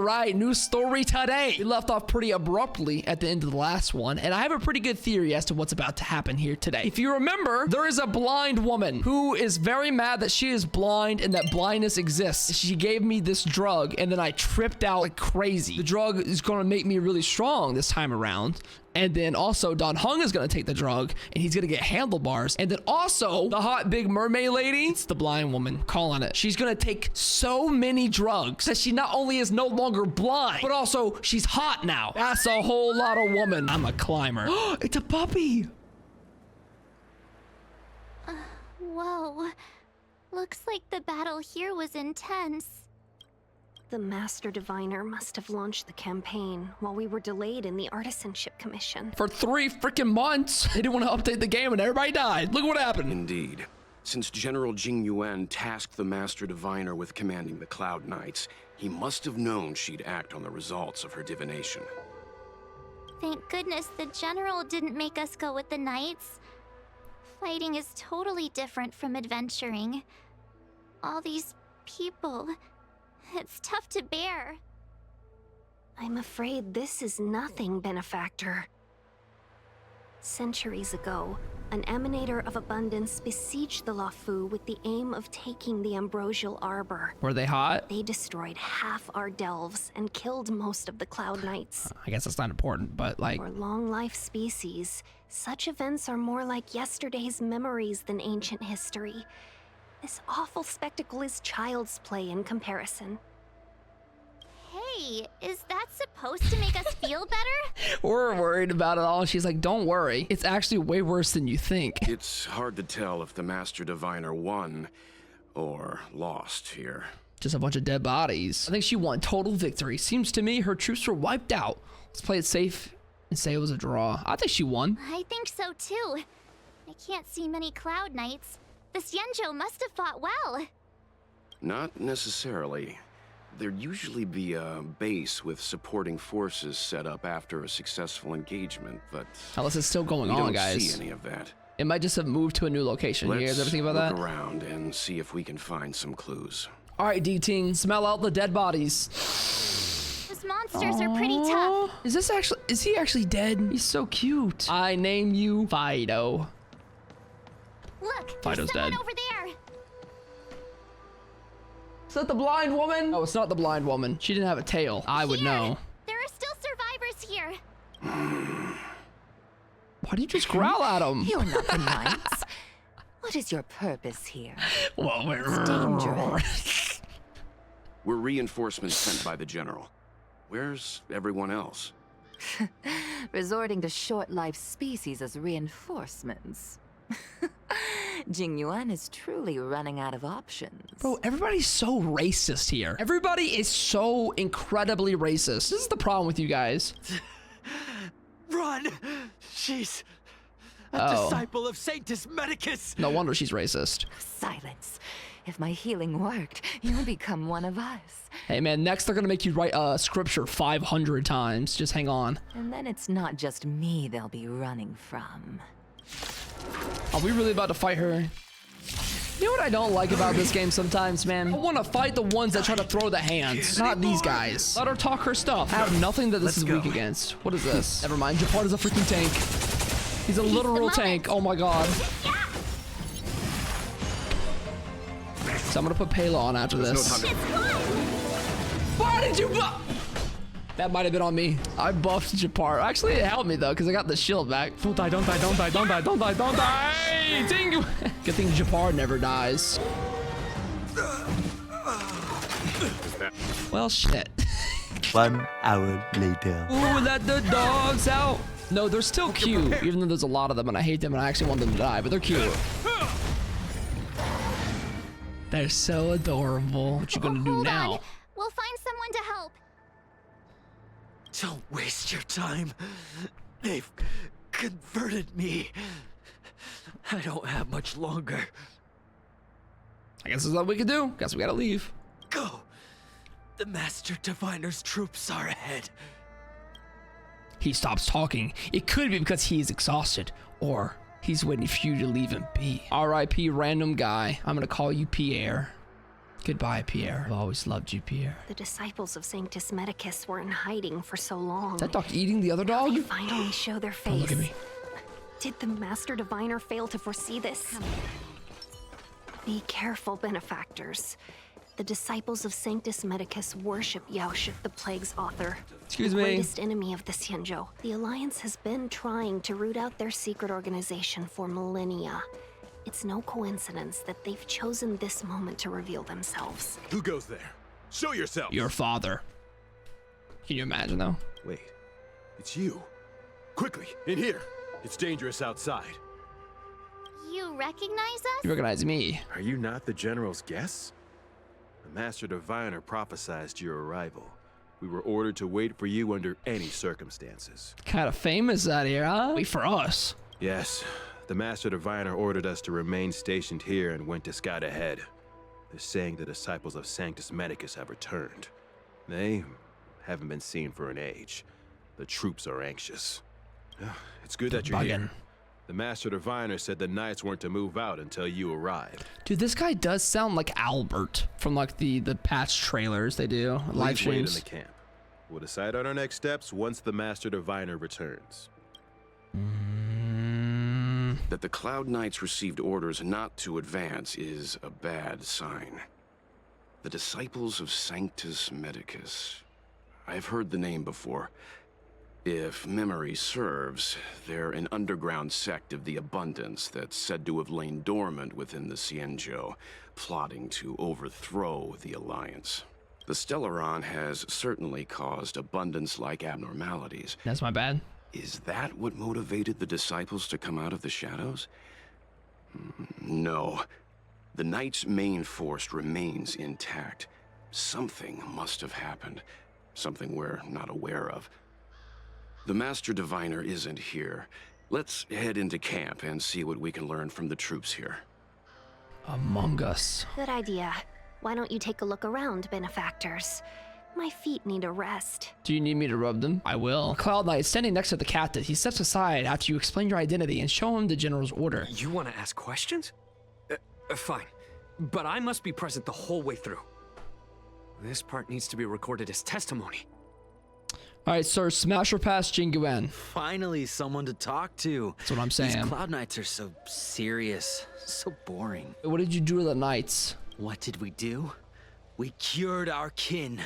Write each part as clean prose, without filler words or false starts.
right, new story today. We left off pretty abruptly at the end of the last one, and I have a pretty good theory as to what's about to happen here today. If you remember, there is a blind woman who is very mad that she is blind and that blindness exists. She gave me this drug, and then I tripped out like crazy. The drug is going to make me really strong this time around. And then also Don Heng is going to take the drug and he's going to get handlebars. And then also the hot big mermaid lady, it's the blind woman, call on it. She's going to take so many drugs that she not only is no longer blind, but also she's hot now. That's a whole lot of woman. I'm a climber. It's a puppy. Whoa. Looks like the battle here was intense. The Master Diviner must have launched the campaign while we were delayed in the Artisanship Commission. For 3 freaking months. They didn't want to update the game and everybody died. Look what happened. Indeed. Since General Tingyun tasked the Master Diviner with commanding the Cloud Knights, he must have known she'd act on the results of her divination. Thank goodness the General didn't make us go with the Knights. Fighting is totally different from adventuring. All these people... It's tough to bear. I'm afraid this is nothing, Benefactor. Centuries ago, an emanator of abundance besieged the Luofu with the aim of taking the ambrosial arbor. Were they hot? They destroyed half our delves and killed most of the Cloud Knights. I guess that's not important, but like... For long-life species, such events are more like yesterday's memories than ancient history. This awful spectacle is child's play in comparison. Hey, is that supposed to make us feel better? We're worried about it all. She's like, don't worry. It's actually way worse than you think. It's hard to tell if the Master Diviner won or lost here. Just a bunch of dead bodies. I think she won total victory. Seems to me her troops were wiped out. Let's play it safe and say it was a draw. I think she won. I think so too. I can't see many Cloud Knights. The Xianzhou must have fought well. Not necessarily. There'd usually be a base with supporting forces set up after a successful engagement, but unless it's still going we on, don't guys. see any of that. It might just have moved to a new location. You guys ever think about that? Look around and see if we can find some clues. All right, D-Ting, smell out the dead bodies. Those monsters are pretty tough. Is he actually dead? He's so cute. I name you Fido. Look, Fido's there's someone dead. over there. Is that the blind woman? Oh, it's not the blind woman. She didn't have a tail. I would know. There are still survivors here. Why do you just growl at him? You're not the Knights. What is your purpose here? Well, It's dangerous. We're reinforcements sent by the General. Where's everyone else? Resorting to short-lived species as reinforcements. Tingyun is truly running out of options. Bro, everybody's so racist here. Everybody is so incredibly racist. This is the problem with you guys. Run! She's a disciple of Sanctus Medicus! No wonder she's racist. Silence. If my healing worked, you'll become one of us. Hey man, next they're gonna make you write scripture 500 times. Just hang on. And then it's not just me they'll be running from. Are we really about to fight her? You know what I don't like about this game sometimes, man? I want to fight the ones that try to throw the hands, not these guys. Let her talk her stuff. I have nothing that this is weak against. What is this? Never mind. Japard is a freaking tank. He's a literal tank. Oh my god. So I'm gonna put Pela on after this. Why did you buff? That might have been on me. I buffed Japar. Actually, it helped me though, because I got the shield back. Don't die, don't die, don't die, don't die, don't die, don't die! Tingyun! Good thing Japar never dies. Well, shit. 1 hour later. Ooh, let the dogs out! No, they're still cute, even though there's a lot of them and I hate them and I actually want them to die, but they're cute. They're so adorable. What you gonna do now? Hold on. We'll find someone to help. Don't waste your time. They've converted me. I don't have much longer. I guess that's all we can do. Guess we gotta leave. Go. The Master Diviner's troops are ahead. He stops talking. It could be because he is exhausted, or he's waiting for you to leave him be. R.I.P. random guy. I'm gonna call you Pierre. Goodbye, Pierre. I've always loved you, Pierre. The disciples of Sanctus Medicus were in hiding for so long. Is that dog eating the other dog? They finally show their face. Oh, look at me. Did the Master Diviner fail to foresee this? Be careful, benefactors. The disciples of Sanctus Medicus worship Yaoshik, the Plague's author. Excuse the me. greatest enemy of the Xianzhou. The Alliance has been trying to root out their secret organization for millennia. It's no coincidence that they've chosen this moment to reveal themselves. Who goes there? Show yourself! Your father. Can you imagine, though? Wait, it's you. Quickly, in here. It's dangerous outside. You recognize us? You recognize me. Are you not the General's guests? The Master Diviner prophesied your arrival. We were ordered to wait for you under any circumstances. Kind of famous out here, huh? Wait for us. Yes, the Master Diviner ordered us to remain stationed here and went to scout ahead. They're saying the disciples of Sanctus Medicus have returned. They haven't been seen for an age. The troops are anxious. It's good that you're here. The Master Diviner said the Knights weren't to move out until you arrived. Dude, this guy does sound like Albert from like the patch trailers they do, live Please wait in streams. the camp. We'll decide on our next steps once the Master Diviner returns. That the Cloud Knights received orders not to advance is a bad sign. The Disciples of Sanctus Medicus. I've heard the name before. If memory serves, they're an underground sect of the Abundance that's said to have lain dormant within the Xianzhou, plotting to overthrow the Alliance. The Stellaron has certainly caused Abundance-like abnormalities. That's my bad. Is that what motivated the Disciples to come out of the shadows? No. The Knight's main force remains intact. Something must have happened. Something we're not aware of. The Master Diviner isn't here. Let's head into camp and see what we can learn from the troops here. Among Us. Good idea. Why don't you take a look around, benefactors? My feet need a rest. Do you need me to rub them? I will. Cloud Knight is standing next to the captain. He steps aside after you explain your identity and show him the general's order. You want to ask questions? Fine. But I must be present the whole way through. This part needs to be recorded as testimony. All right, sir, smash or pass Tingyun. Finally, someone to talk to. That's what I'm saying. These Cloud Knights are so serious, so boring. What did you do to the Knights? What did we do? We cured our kin.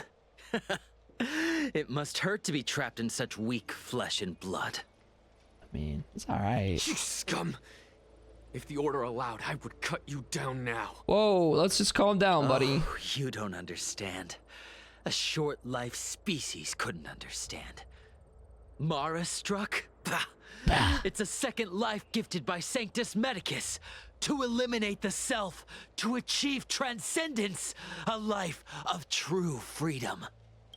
It must hurt to be trapped in such weak flesh and blood. I mean, it's all right. You scum! If the order allowed, I would cut you down now. Whoa, let's just calm down, buddy. Oh, you don't understand. A short-life species couldn't understand. Mara struck? Bah. It's a second life gifted by Sanctus Medicus. To eliminate the self, to achieve transcendence, a life of true freedom.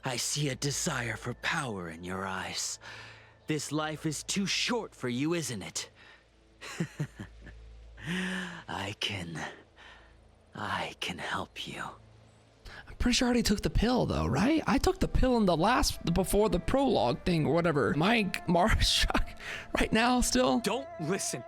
I see a desire for power in your eyes. This life is too short for you, isn't it? I can help you. I'm pretty sure I already took the pill, though, right? I took the pill in the before the prologue thing or whatever. My Mara shock right now still. Don't listen.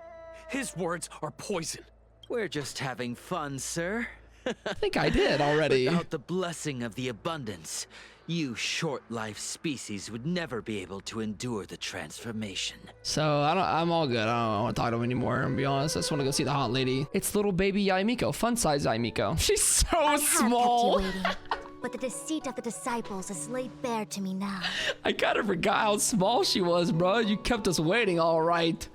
His words are poison. We're just having fun, sir. I think I did already. Without the blessing of the Abundance, you short-life species would never be able to endure the transformation. So I'm all good. I don't want to talk to him anymore. I'm gonna be honest. I just want to go see the hot lady. It's little baby Yaimiko, fun-size Yaimiko. She's so small. I have kept you waiting, but the deceit of the disciples is laid bare to me now. I kind of forgot how small she was, bro. You kept us waiting, all right.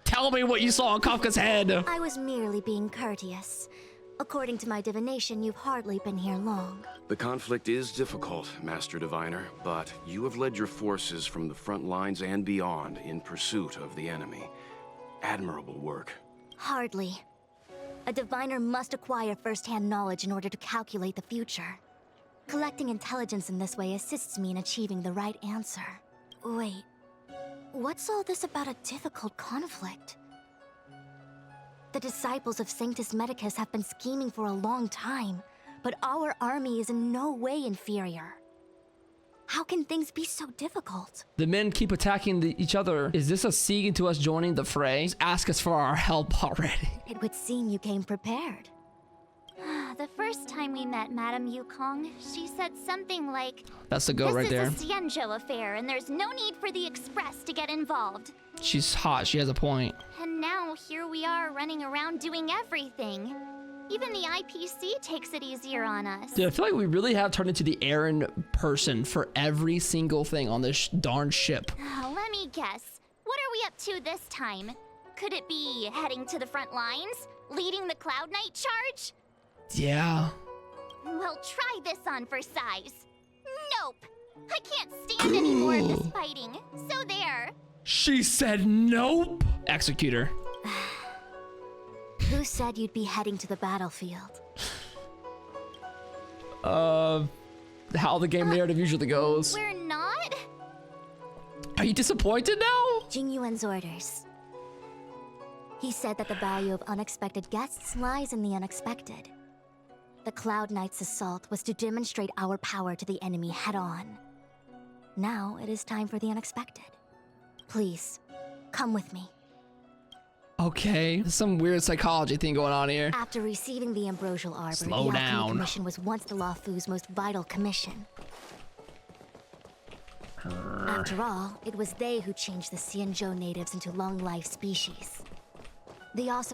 Tell me what you saw on Kafka's head. I was merely being courteous. According to my divination, you've hardly been here long. The conflict is difficult, Master Diviner, but you have led your forces from the front lines and beyond in pursuit of the enemy. Admirable work. Hardly. A diviner must acquire first-hand knowledge in order to calculate the future. Collecting intelligence in this way assists me in achieving the right answer. Wait, what's all this about a difficult conflict? The disciples of Sanctus Medicus have been scheming for a long time, but our army is in no way inferior. How can things be so difficult? The men keep attacking each other. Is this a sieg into us joining the fray? Just ask us for our help already. It would seem you came prepared. the first time we met Madame Yukong, she said something like, That's the goat right there. This is a Xianzhou affair, and there's no need for the Express to get involved. She's hot. She has a point. And now here we are running around doing everything. Even the IPC takes it easier on us. Dude, I feel like we really have turned into the errand person for every single thing on this darn ship. Let me guess. What are we up to this time? Could it be heading to the front lines? Leading the Cloud Knight charge? Yeah. Well, try this on for size. Nope. I can't stand any more of this fighting. So there. She said nope. Executor. Who said you'd be heading to the battlefield? How the game narrative usually goes. We're not? Are you disappointed now? Tingyun's orders. He said that the value of unexpected guests lies in the unexpected. The Cloud Knight's assault was to demonstrate our power to the enemy head-on. Now it is time for the unexpected. Please, come with me. Okay, there's some weird psychology thing going on here. After receiving the Ambrosial Arbor, Slow the Alchemy down. Commission was once the Luofu's most vital commission. After all, it was they who changed the Xianzhou natives into long-life species.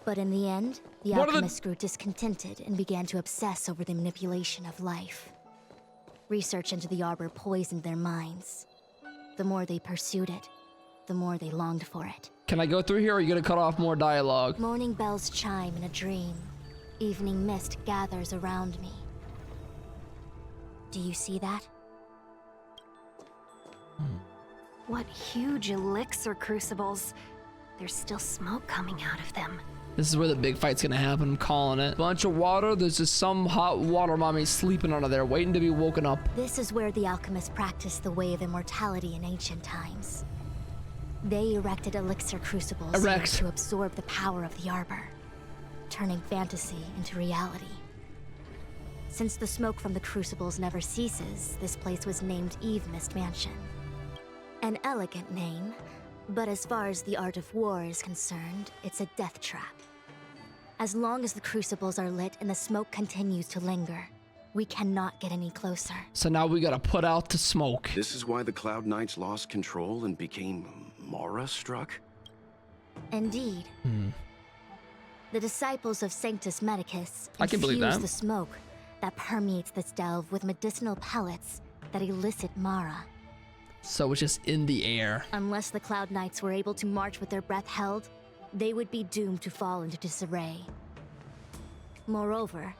But in the end, the alchemists grew discontented and began to obsess over the manipulation of life. Research into the Arbor poisoned their minds. The more they pursued it, the more they longed for it. Can I go through here, or are you gonna cut off more dialogue? Morning bells chime in a dream. Evening mist gathers around me. Do you see that? What huge elixir crucibles. There's still smoke coming out of them. This is where the big fight's gonna happen. I'm calling it. Bunch of water. There's just some hot water mommy sleeping under there, waiting to be woken up. This is where the alchemists practiced the way of immortality in ancient times. They erected elixir crucibles here to absorb the power of the Arbor, turning fantasy into reality. Since the smoke from the crucibles never ceases, this place was named Eve Mist Mansion. An elegant name, but as far as the art of war is concerned, it's a death trap. As long as the crucibles are lit and the smoke continues to linger, we cannot get any closer. So now we gotta put out the smoke. This is why the Cloud Knights lost control and became Mara-struck? Indeed. The disciples of Sanctus Medicus I can believe infuse that. the smoke that permeates this delve with medicinal pellets that elicit Mara. So it's just in the air. Unless the Cloud Knights were able to march with their breath held, they would be doomed to fall into disarray. Moreover,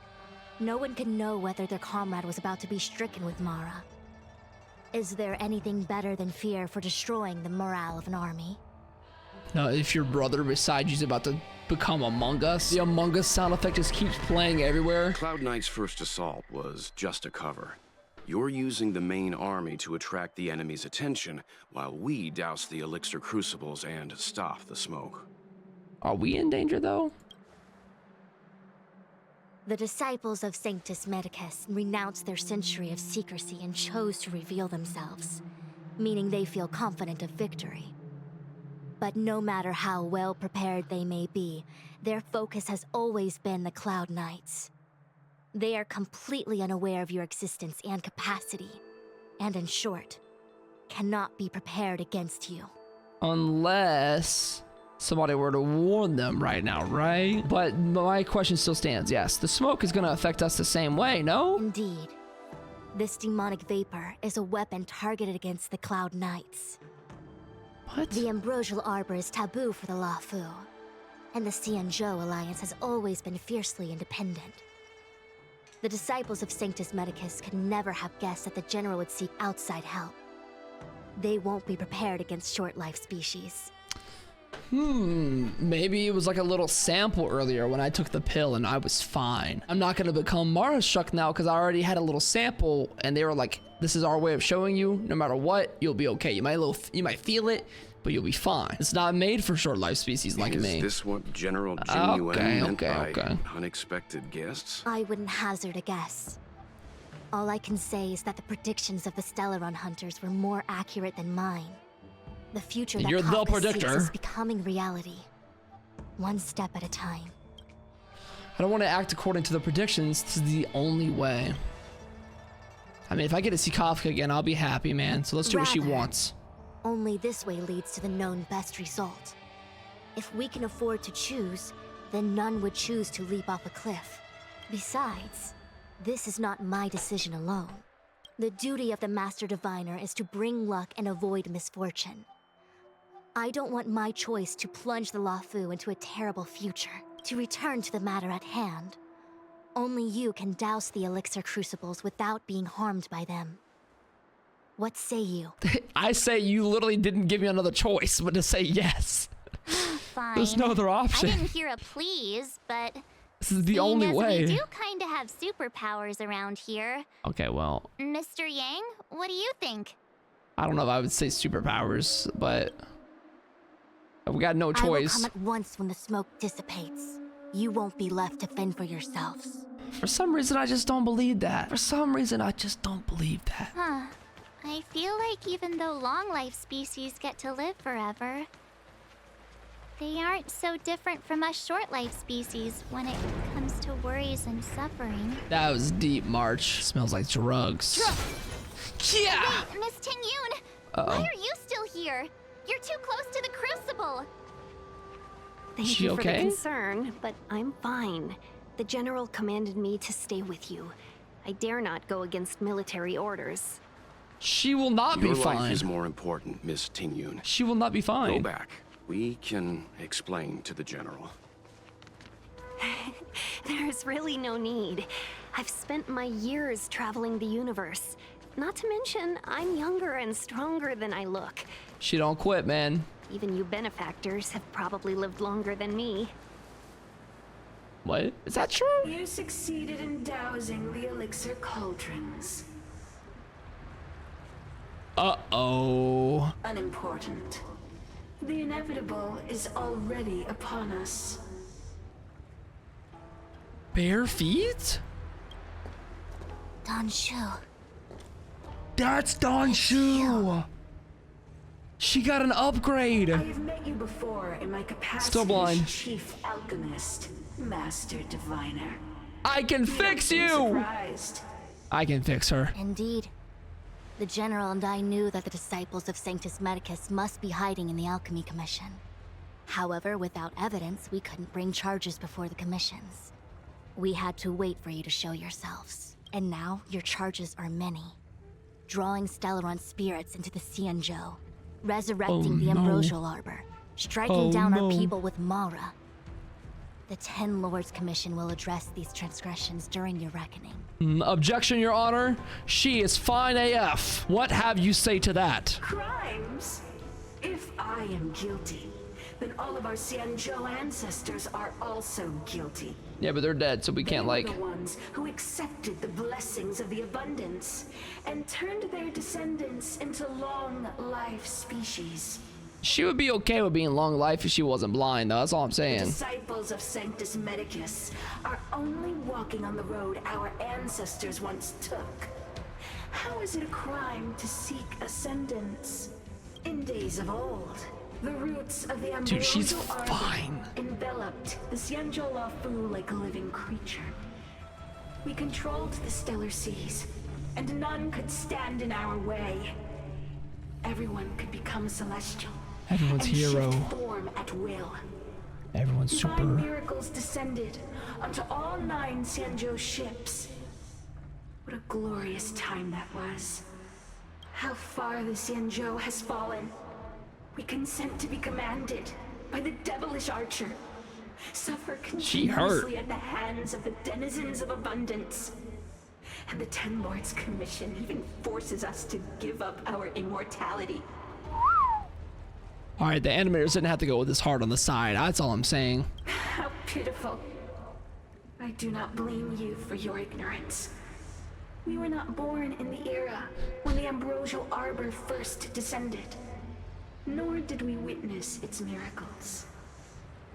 no one can know whether their comrade was about to be stricken with Mara. Is there anything better than fear for destroying the morale of an army? Now, if your brother beside you is about to become Among Us, the Among Us sound effect just keeps playing everywhere. Cloud Knight's first assault was just a cover. You're using the main army to attract the enemy's attention, while we douse the elixir crucibles and stop the smoke. Are we in danger, though? The disciples of Sanctus Medicus renounced their century of secrecy and chose to reveal themselves, meaning they feel confident of victory. But no matter how well prepared they may be, their focus has always been the Cloud Knights. They are completely unaware of your existence and capacity, and in short, cannot be prepared against you. Unless somebody were to warn them right now, right? But my question still stands, yes. The smoke is gonna affect us the same way, no? Indeed. This demonic vapor is a weapon targeted against the Cloud Knights. What? The Ambrosial Arbor is taboo for the Luofu, and the Xianzhou Alliance has always been fiercely independent. The disciples of Sanctus Medicus could never have guessed that the General would seek outside help. They won't be prepared against short-life species. Maybe it was like a little sample earlier when I took the pill and I was fine. I'm not gonna become Mara-struck now because I already had a little sample and they were like, this is our way of showing you, no matter what, you'll be okay. You might feel it, but you'll be fine. It's not made for short-life species like me. Is this what General Tingyun meant by okay. unexpected guests? I wouldn't hazard a guess. All I can say is that the predictions of the Stellaron hunters were more accurate than mine. The future that You're the Caucasus seeks predictor. is becoming reality, one step at a time. I don't want to act according to the predictions. This is the only way. I mean, if I get to see Kafka again, I'll be happy, man. So let's do what she wants. Only this way leads to the known best result. If we can afford to choose, then none would choose to leap off a cliff. Besides, this is not my decision alone. The duty of the Master Diviner is to bring luck and avoid misfortune. I don't want my choice to plunge the Luofu into a terrible future. To return to the matter at hand, only you can douse the elixir crucibles without being harmed by them. What say you? I say you literally didn't give me another choice but to say yes. Fine. There's no other option. I didn't hear a please, but This is the only way. We do kind of have superpowers around here. Okay, well, Mr. Yang, what do you think? I don't know if I would say superpowers, but we got no choice. I will come at once when the smoke dissipates. You won't be left to fend for yourselves. For some reason, I just don't believe that. For some reason, I just don't believe that. Huh. I feel like even though long life species get to live forever, they aren't so different from us short life species when it comes to worries and suffering. That was deep, March. Smells like drugs. Yeah! Wait, Miss Tingyun! Uh-oh. Why are you still here? You're too close to the crucible! Thank you for the concern, but I'm fine. The general commanded me to stay with you. I dare not go against military orders. She will not be fine. Your life is more important, Miss Tingyun. She will not be fine. Go back. We can explain to the general. There's really no need. I've spent my years traveling the universe. Not to mention, I'm younger and stronger than I look. She don't quit, man. Even you benefactors have probably lived longer than me. What? Is that true? You succeeded in dousing the elixir cauldrons. Uh-oh. Unimportant. The inevitable is already upon us. Bare feet? Dan Shu. That's Dan Shu. She got an upgrade. I have met you before in my capacity Still blind. as Chief Alchemist, Master Diviner. I can fix you. Surprised. I can fix her. Indeed. The General and I knew that the disciples of Sanctus Medicus must be hiding in the Alchemy Commission. However, without evidence, we couldn't bring charges before the commissions. We had to wait for you to show yourselves. And now, your charges are many. Drawing Stellaron spirits into the Xianzhou, resurrecting the Ambrosial Arbor, striking down our people with Mara. The 10 Lords Commission will address these transgressions during your reckoning. Objection, Your Honor. She is fine AF. What have you say to that? Crimes? If I am guilty, then all of our Xianzhou ancestors are also guilty. Yeah, but they're dead, so we can't, They like... were the ones who accepted the blessings of the abundance and turned their descendants into long-life species. She would be okay with being long life if she wasn't blind, though. That's all I'm The saying. disciples of Sanctus Medicus are only walking on the road our ancestors once took. How is it a crime to seek ascendance? In days of old, the roots of the Dude, she's Ambrosial Arbor fine. enveloped the Xianzhou Luofu like a living creature. We controlled the stellar seas, and none could stand in our way. Everyone could become celestial. Everyone's and hero. shift form at will. Everyone's Divine super. miracles descended onto all 9 Xianzhou ships. What a glorious time that was. How far the Xianzhou has fallen. We consent to be commanded by the devilish archer. Suffer She hurt. continuously at the hands of the denizens of abundance. And the 10 Lords Commission even forces us to give up our immortality. Alright, the animators didn't have to go with this heart on the side. That's all I'm saying. How pitiful. I do not blame you for your ignorance. We were not born in the era when the Ambrosial Arbor first descended, nor did we witness its miracles.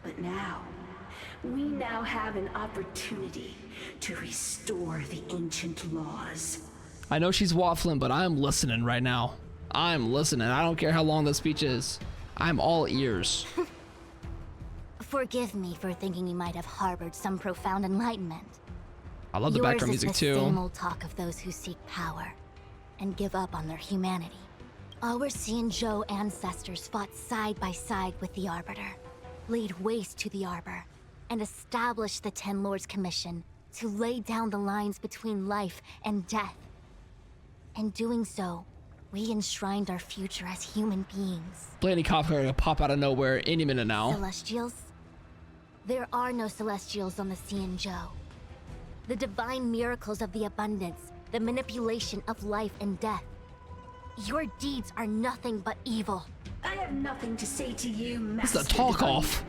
But now, we now have an opportunity to restore the ancient laws. I know she's waffling, but I'm listening right now. I'm listening. I don't care how long the speech is. I'm all ears. Forgive me for thinking you might have harbored some profound enlightenment. I love the background music Yours is the too. same old talk of those who seek power and give up on their humanity. Our Xianzhou ancestors fought side by side with the Arbiter, laid waste to the Arbor, and established the Ten Lords Commission to lay down the lines between life and death. In doing so, we enshrined our future as human beings. Blaney Kafka gonna pop out of nowhere any minute now. Celestials? There are no Celestials on the Xianzhou. The divine miracles of the abundance, the manipulation of life and death. Your deeds are nothing but evil. I have nothing to say to you, This Master. is a talk Divine. off.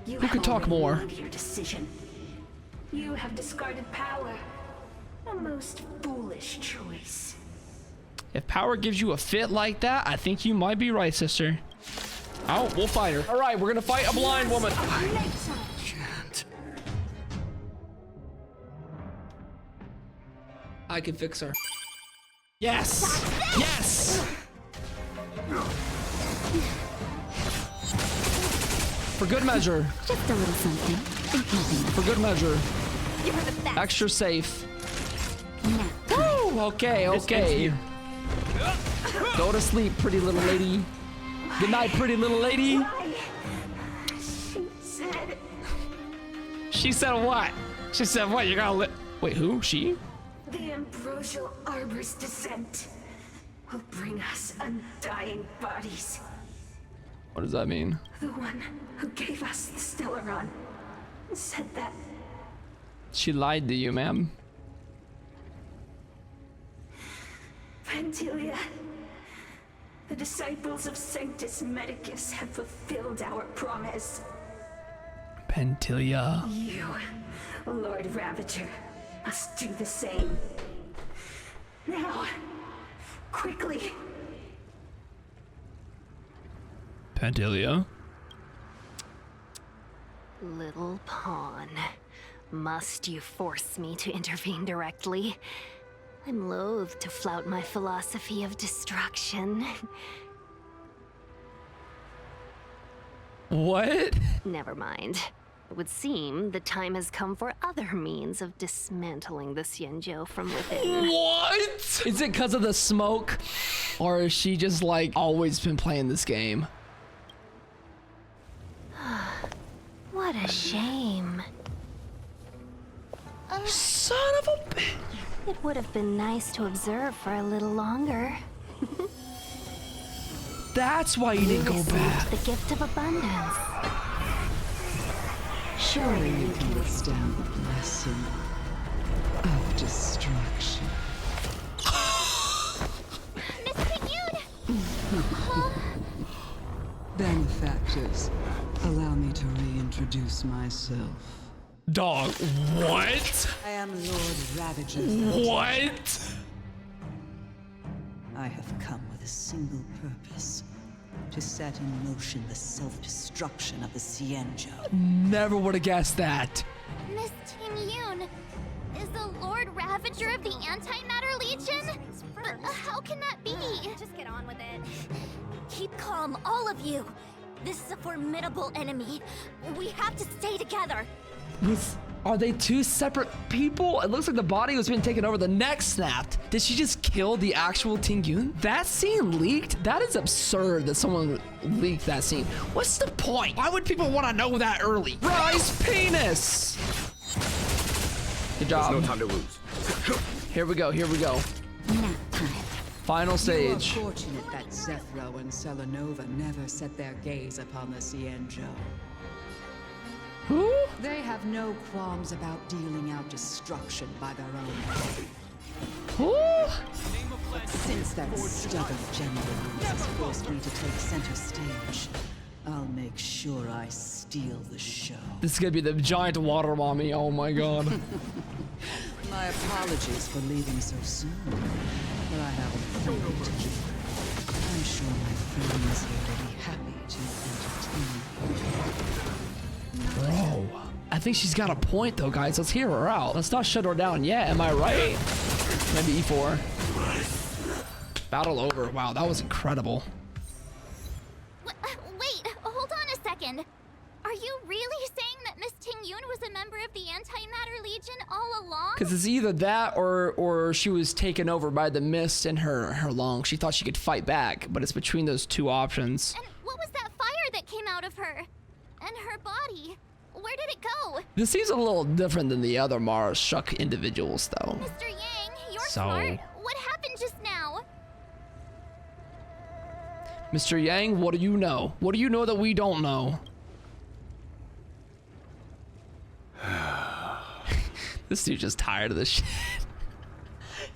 You Who could talk have already more? made your decision. You have discarded power. A most foolish choice. If power gives you a fit like that, I think you might be right, sister. Oh, we'll fight her. All right, we're gonna fight a blind woman. Can't. I can fix her. Yes! Yes! For good measure. Just a little something. For good measure. You're the best. Extra safe. Now, Woo! Okay, okay. Go to sleep, pretty little lady. Good night, pretty little lady. She said She said what? She said what? You're gonna wait, who? She? the ambrosial arbor's descent will bring us undying bodies. What does that mean? The one who gave us the Stellaron said that She lied to you, ma'am. Pantilia, the disciples of Sanctus Medicus have fulfilled our promise. Pantilia. You, Lord Ravager, must do the same. Now, quickly. Pantilia. Little pawn. Must you force me to intervene directly? I'm loath to flout my philosophy of destruction. What? Never mind. It would seem the time has come for other means of dismantling the Xianzhou from within. What? Is it because of the smoke? Or is she just like always been playing this game? What a shame. Son of a bitch. It would have been nice to observe for a little longer. That's why you didn't go Received back. the gift of abundance. Surely you can withstand the blessing of destruction. Miss Tingyun! Benefactors, allow me to reintroduce myself. Dog, what? I am Lord Ravager. What? I have come with a single purpose. To set in motion the self-destruction of the Xianzhou. Never would have guessed that. Miss Tingyun, is the Lord Ravager of the Antimatter Legion? But how can that be? just get on with it. Keep calm, all of you. This is a formidable enemy. We have to stay together. Are they two separate people? It looks like the body was being taken over. The neck snapped. Did she just kill the actual Tingyun? That scene leaked? That is absurd that someone leaked that scene. What's the point? Why would people want to know that early? Rise penis! Good job. There's no time to lose. Here we go, here we go. Nap time. Final stage. You are fortunate that Zethro and Selenova never set their gaze upon the Xianzhou. Who? They have no qualms about dealing out destruction by their own. Who? Since that stubborn general has forced me to take center stage, I'll make sure I steal the show. This is gonna be the giant water mommy. Oh my god. My apologies for leaving so soon, but I have a appointment to keep. I'm sure my friends here will be happy to entertain you. Bro, I think she's got a point though, guys. Let's hear her out. Let's not shut her down yet. Am I right? Maybe E4. Battle over. Wow, that was incredible. Wait, hold on a second. Are Are you really saying that Miss Tingyun was a member of the Antimatter Legion all along? Because it's either that or she was taken over by the mist in her lungs. She thought she could fight back, but it's between those two options. And what was that fire that came out of her? And her body? Where did it go? This seems a little different than the other Mara Struck individuals, though. Mr. Yang, you're smart. What happened just now? Mr. Yang, what do you know? What do you know that we don't know? This dude's just tired of this shit.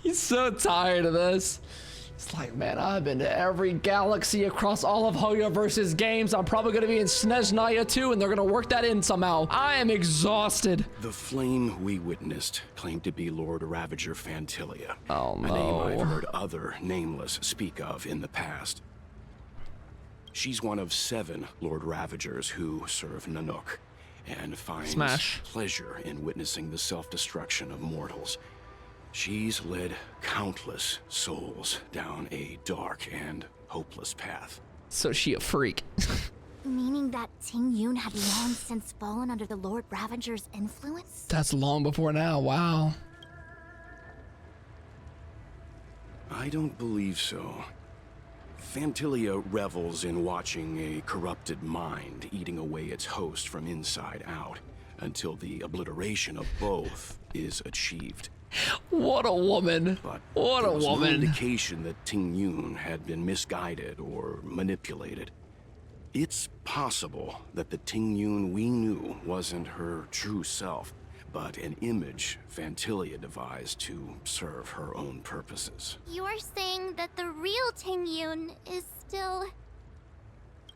He's so tired of this. It's like, man, I've been to every galaxy across all of Hoyoverse's games. I'm probably going to be in Snezhnaya too, and they're going to work that in somehow. I am exhausted. The flame we witnessed claimed to be Lord Ravager Fantilia. Oh, no. A name I've heard other nameless speak of in the past. She's one of 7 Lord Ravagers who serve Nanook, and finds pleasure in witnessing the self-destruction of mortals. She's led countless souls down a dark and hopeless path. So she a freak. Meaning that Tingyun had long since fallen under the Lord Ravager's influence? That's long before now, wow. I don't believe so. Fantilia revels in watching a corrupted mind eating away its host from inside out, until the obliteration of both is achieved. What a woman. But what a woman. No indication that Tingyun had been misguided or manipulated. It's possible that the Tingyun we knew wasn't her true self, but an image Fantilia devised to serve her own purposes. You're saying that the real Tingyun is still...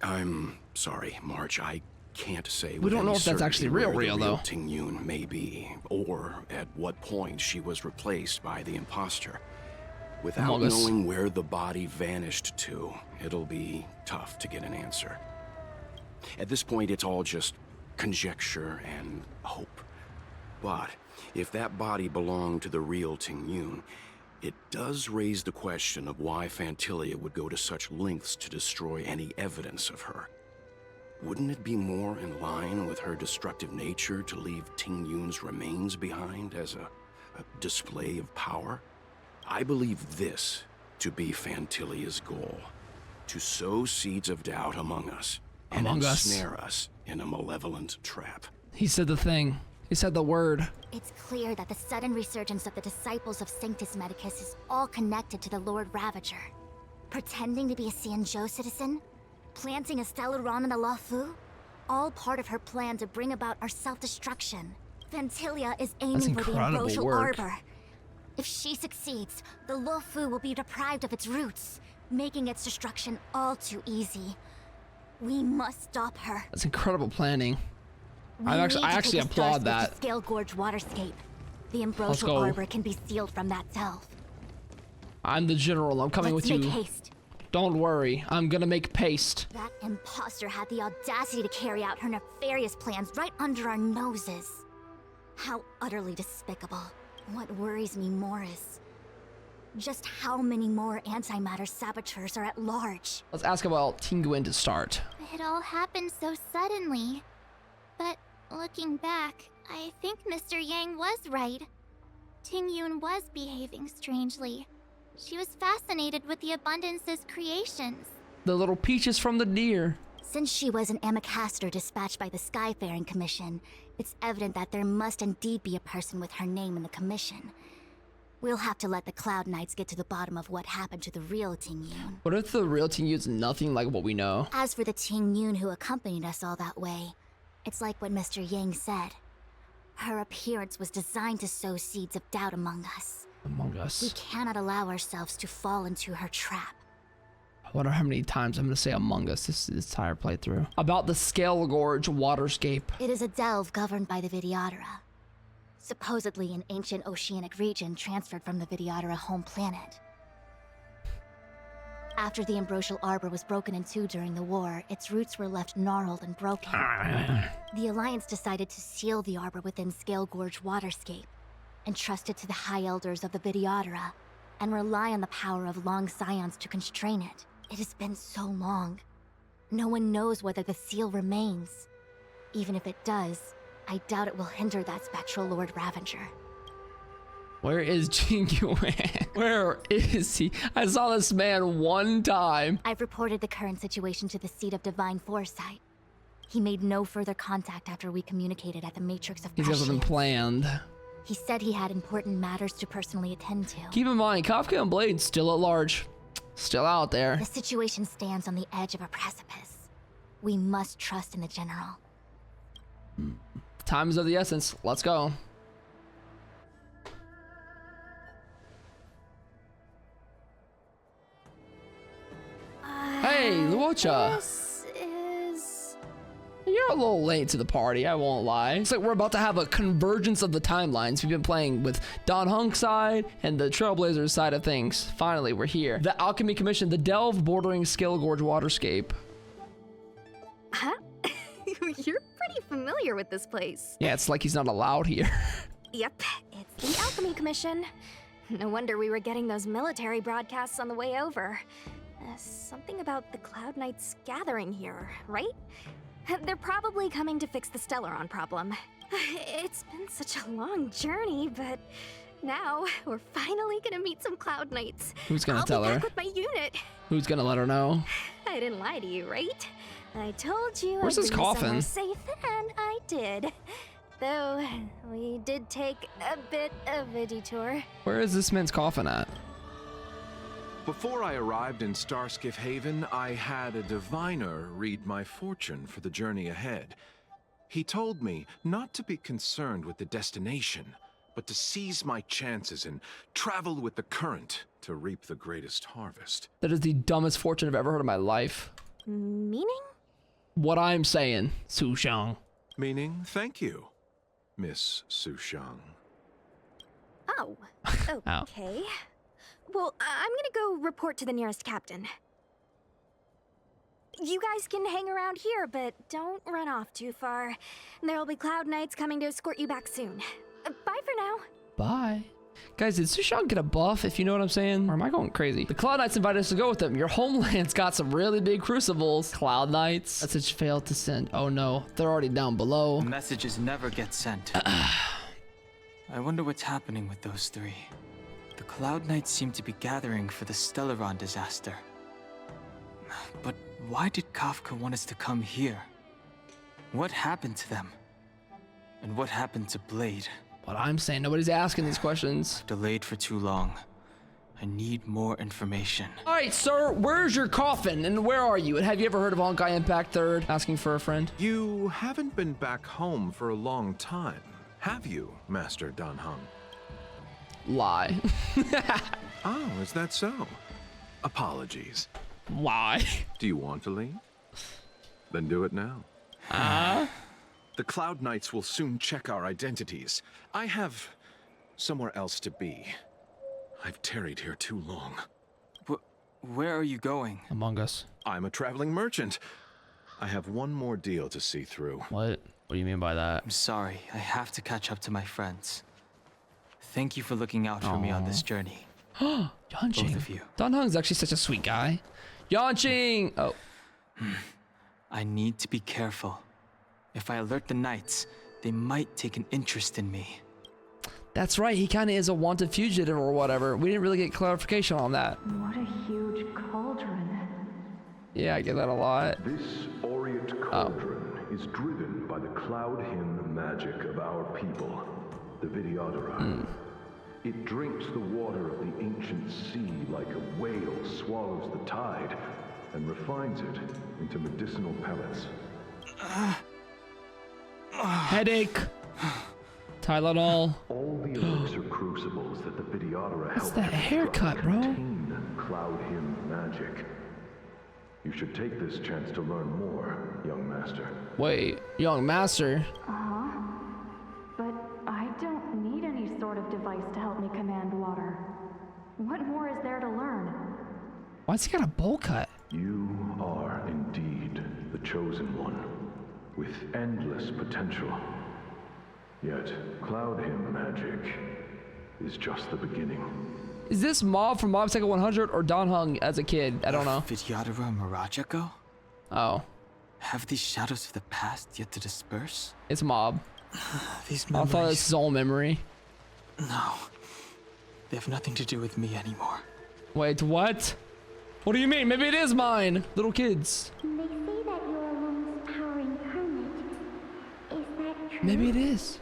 I'm sorry, March. I can't say. We don't know if that's actually real though. Tingyun may be, or at what point she was replaced by the imposter. Without knowing where the body vanished to, it'll be tough to get an answer. At this point, it's all just conjecture and hope. But if that body belonged to the real Tingyun, it does raise the question of why Fantilia would go to such lengths to destroy any evidence of her. Wouldn't it be more in line with her destructive nature to leave Tingyun's remains behind as a display of power? I believe this to be Fantilia's goal, to sow seeds of doubt among us and ensnare us in a malevolent trap. He said the thing. He said the word. It's clear that the sudden resurgence of the disciples of Sanctus Medicus is all connected to the Lord Ravager. Pretending to be a Xianzhou citizen? Planting a Stellaron in the Luofu? All part of her plan to bring about our self-destruction. Fantilia is aiming for the ambrosial arbor. If she succeeds, the Luofu will be deprived of its roots, making its destruction all too easy. We must stop her. That's incredible planning. I actually applaud that. Scale Gorge waterscape. The ambrosial arbor can be sealed from that delve. I'm the general. I'm coming with you. Let's make haste. Don't worry. I'm gonna make paste. That imposter had the audacity to carry out her nefarious plans right under our noses. How utterly despicable. What worries me more is just how many more antimatter saboteurs are at large. Let's ask about Tingyun to start. It all happened so suddenly. But looking back, I think Mr. Yang was right. Tingyun was behaving strangely. She was fascinated with the Abundance's creations. The little peaches from the deer. Since she was an Amicastor dispatched by the Skyfaring Commission, it's evident that there must indeed be a person with her name in the commission. We'll have to let the Cloud Knights get to the bottom of what happened to the real Tingyun. What if the real Tingyun's nothing like what we know? As for the Tingyun who accompanied us all that way, it's like what Mr. Yang said. Her appearance was designed to sow seeds of doubt among us. Among us. We cannot allow ourselves to fall into her trap. I wonder how many times I'm gonna say Among Us this entire playthrough. About the Scale Gorge waterscape. It is a delve governed by the Vidyadhara. Supposedly an ancient oceanic region transferred from the Vidyadhara home planet. After the ambrosial arbor was broken in two during the war, its roots were left gnarled and broken. The Alliance decided to seal the arbor within Scale Gorge waterscape, entrust it to the High Elders of the Vidyadhara, and rely on the power of long scions to constrain it. It has been so long. No one knows whether the seal remains. Even if it does, I doubt it will hinder that spectral Lord Ravager. Where is Tingyun? Where is he? I saw this man one time. I've reported the current situation to the Seat of Divine Foresight. He made no further contact after we communicated at the Matrix of He's got something planned. He said he had important matters to personally attend to. Keep in mind, Kafka and Blade still at large. Still out there. The situation stands on the edge of a precipice. We must trust in the General. Time is of the essence. Let's go. Hey, Luocha. This is... You're a little late to the party, I won't lie. It's like we're about to have a convergence of the timelines. We've been playing with Dan Heng's side and the Trailblazers side of things. Finally, we're here. The Alchemy Commission, the delve bordering Skill Gorge waterscape. Huh? You're pretty familiar with this place. Yeah, it's like he's not allowed here. Yep, it's the Alchemy Commission. No wonder we were getting those military broadcasts on the way over. Something about the Cloud Knights gathering here, right? They're probably coming to fix the Stellaron problem. It's been such a long journey, but now we're finally gonna meet some Cloud Knights. Who's gonna tell her? I'll be back with my unit. Who's gonna let her know? I didn't lie to you, right? I told you Where's I'd his bring you coffin? somewhere safe, and I did. Though we did take a bit of a detour. Where is this man's coffin at? Before I arrived in Starskiff Haven, I had a diviner read my fortune for the journey ahead. He told me not to be concerned with the destination, but to seize my chances and travel with the current to reap the greatest harvest. That is the dumbest fortune I've ever heard in my life. Meaning? What I'm saying, Su Xiang. Meaning, thank you, Miss Su Xiang. Oh, okay. Well, I'm gonna go report to the nearest captain. You guys can hang around here, but don't run off too far. There'll be Cloud Knights coming to escort you back soon. Bye for now. Bye. Guys, did Su Xiang get a buff, if you know what I'm saying? Or am I going crazy? The Cloud Knights invited us to go with them. Your homeland's got some really big crucibles. Cloud Knights. Message failed to send. Oh no, they're already down below. The messages never get sent. I wonder what's happening with those three. The Cloud Knights seem to be gathering for the Stellaron disaster. But why did Kafka want us to come here? What happened to them? And what happened to Blade? What I'm saying, nobody's asking these questions. I've delayed for too long. I need more information. All right, sir, where's your coffin and where are you? And have you ever heard of Honkai Impact 3rd asking for a friend? You haven't been back home for a long time, have you, Master Dan Heng? Lie. Oh, is that so? Apologies. Why? Do you want to leave? Then do it now. The Cloud Knights will soon check our identities. I have somewhere else to be. I've tarried here too long. Where are you going? Among Us. I'm a traveling merchant. I have one more deal to see through. What? What do you mean by that? I'm sorry. I have to catch up to my friends. Thank you for looking out for me on this journey. Yanqing. Both of you. Dan Heng's actually such a sweet guy. Yanqing! Oh. I need to be careful. If I alert the Knights, they might take an interest in me. That's right, he kind of is a wanted fugitive or whatever. We didn't really get clarification on that. What a huge cauldron. Yeah, I get that a lot. This aureate cauldron is driven by the cloud hymn magic of our people, the Vidyadhara. It drinks the water of the ancient sea like a whale swallows the tide and refines it into medicinal pellets. Headache. Tylenol. All the elixir crucibles that the Vidyadhara What's helped that haircut, bro? contain cloud hymn magic. You should take this chance to learn more, young master. Wait, young master? But I don't need any sort of device to help me command water. What more is there to learn? Why's he got a bowl cut? You are indeed the chosen one, with endless potential. Yet, cloud hymn magic is just the beginning. Is this Mob from Mob Psycho 100 or Dan Heng as a kid? I don't know. Vidyadhara Mirajako? Oh. Have these shadows of the past yet to disperse? It's Mob. These I memories... thought this is all memory. No. They have nothing to do with me anymore. Wait, what? What do you mean? Maybe it is mine. Little kids. They say that you're a lone powering hermit. Is that true? Maybe it is.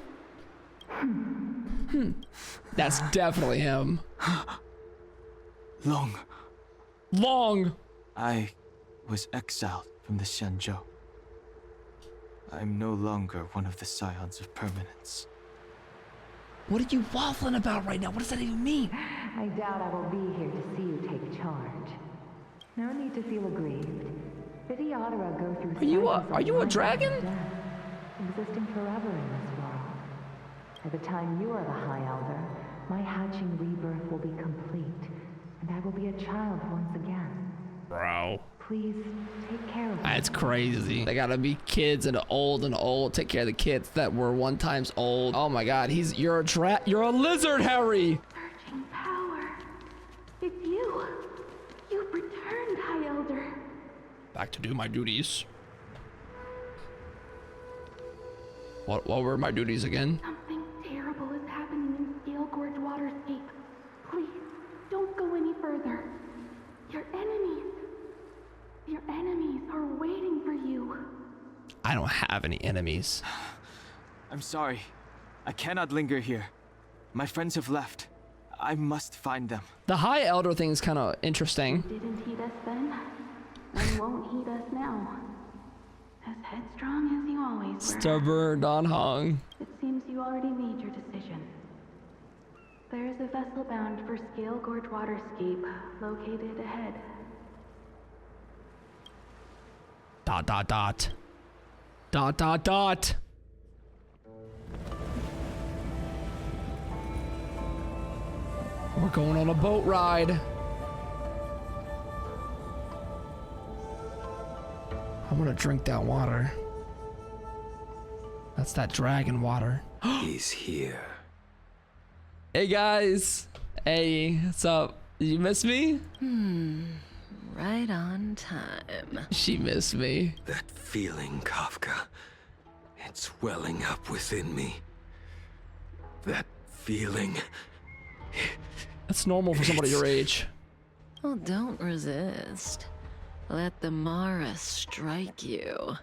That's definitely him. Long. I was exiled from the Xianzhou. I'm no longer one of the Scions of Permanence. What are you waffling about right now? What does that even mean? I doubt I will be here to see you take charge. No need to feel aggrieved. Vidyadhara go through Are you a dragon? Existing forever in this world. By the time you are the High Elder, my hatching rebirth will be complete, and I will be a child once again. Bro. Please take care of That's crazy. They gotta be kids and old. Take care of the kids that were one times old. Oh my god, you're a lizard, Harry. Searching power. It's you. You've returned, High Elder. Back to do my duties. What were my duties again? Something terrible is happening in Scale Gorge Waterscape. Please, don't go any further. Your enemies are waiting for you. I don't have any enemies. I'm sorry. I cannot linger here. My friends have left. I must find them. The High Elder thing is kind of interesting. Didn't heed us then, and won't heed us now. As headstrong as you always were. Stubborn Don Heng. It seems you already made your decision. There is a vessel bound for Scale Gorge Waterscape, located ahead. ... We're going on a boat ride. I want to drink that water. That's that dragon water. He's here. Hey guys. Hey, what's up? Did you miss me? Right on time. She missed me. That feeling, Kafka. It's welling up within me. That feeling. That's normal for somebody your age. Well, don't resist. Let the Mara strike you.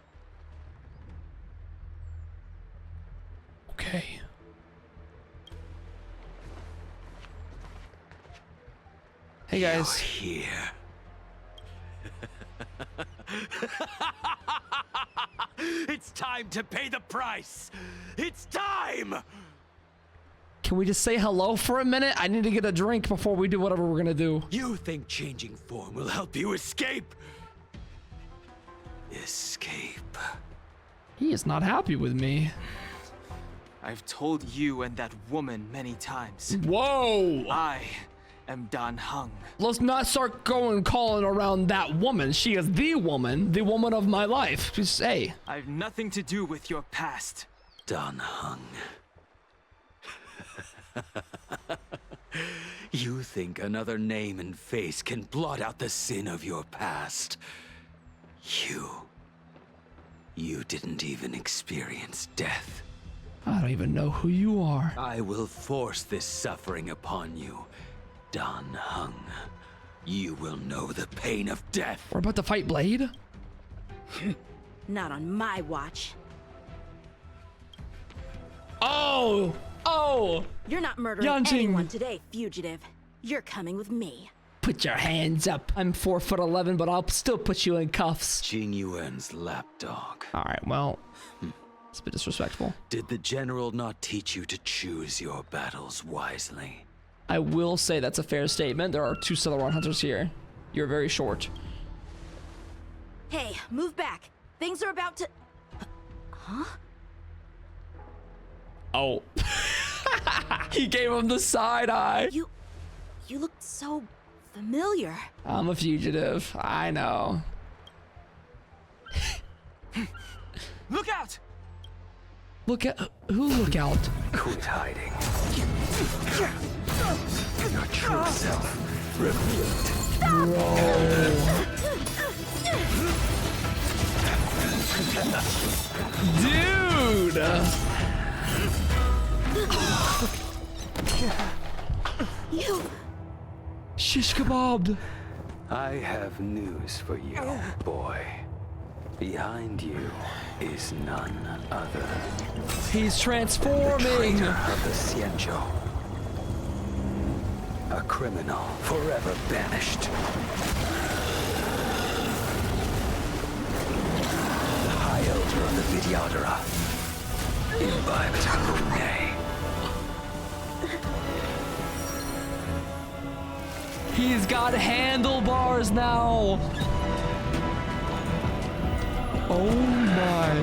Okay. Hey guys. You're here. It's time to pay the price. It's time. Can we just say hello for a minute? I need to get a drink before we do whatever we're gonna do. You think changing form will help you escape? Escape. He is not happy with me. I've told you and that woman many times. Whoa! I am Dan Heng. Let's not start calling around that woman. She is the woman of my life. Just say. I have nothing to do with your past. Dan Heng. You think another name and face can blot out the sin of your past? You didn't even experience death. I don't even know who you are. I will force this suffering upon you, Dan Heng. You will know the pain of death. We're about to fight Blade? Not on my watch. Oh! You're not murdering anyone today, fugitive. You're coming with me. Put your hands up. I'm 4'11", but I'll still put you in cuffs. Tingyun's lapdog. Alright, well, it's a bit disrespectful. Did the general not teach you to choose your battles wisely? I will say that's a fair statement. There are 2 Celeron hunters here. You're very short. Hey, move back. Things are about to... Huh? Oh. He gave him the side eye. You look so familiar. I'm a fugitive. I know. Look out! Look out. Quit hiding. Your true self revealed. robbed. I have news for you, boy. Behind you is none other. He's transforming. The traitor of the Xianzhou. A criminal forever banished. The High Elder of the Vidyadhara. Imbibed Lune. He's got handlebars now. Oh my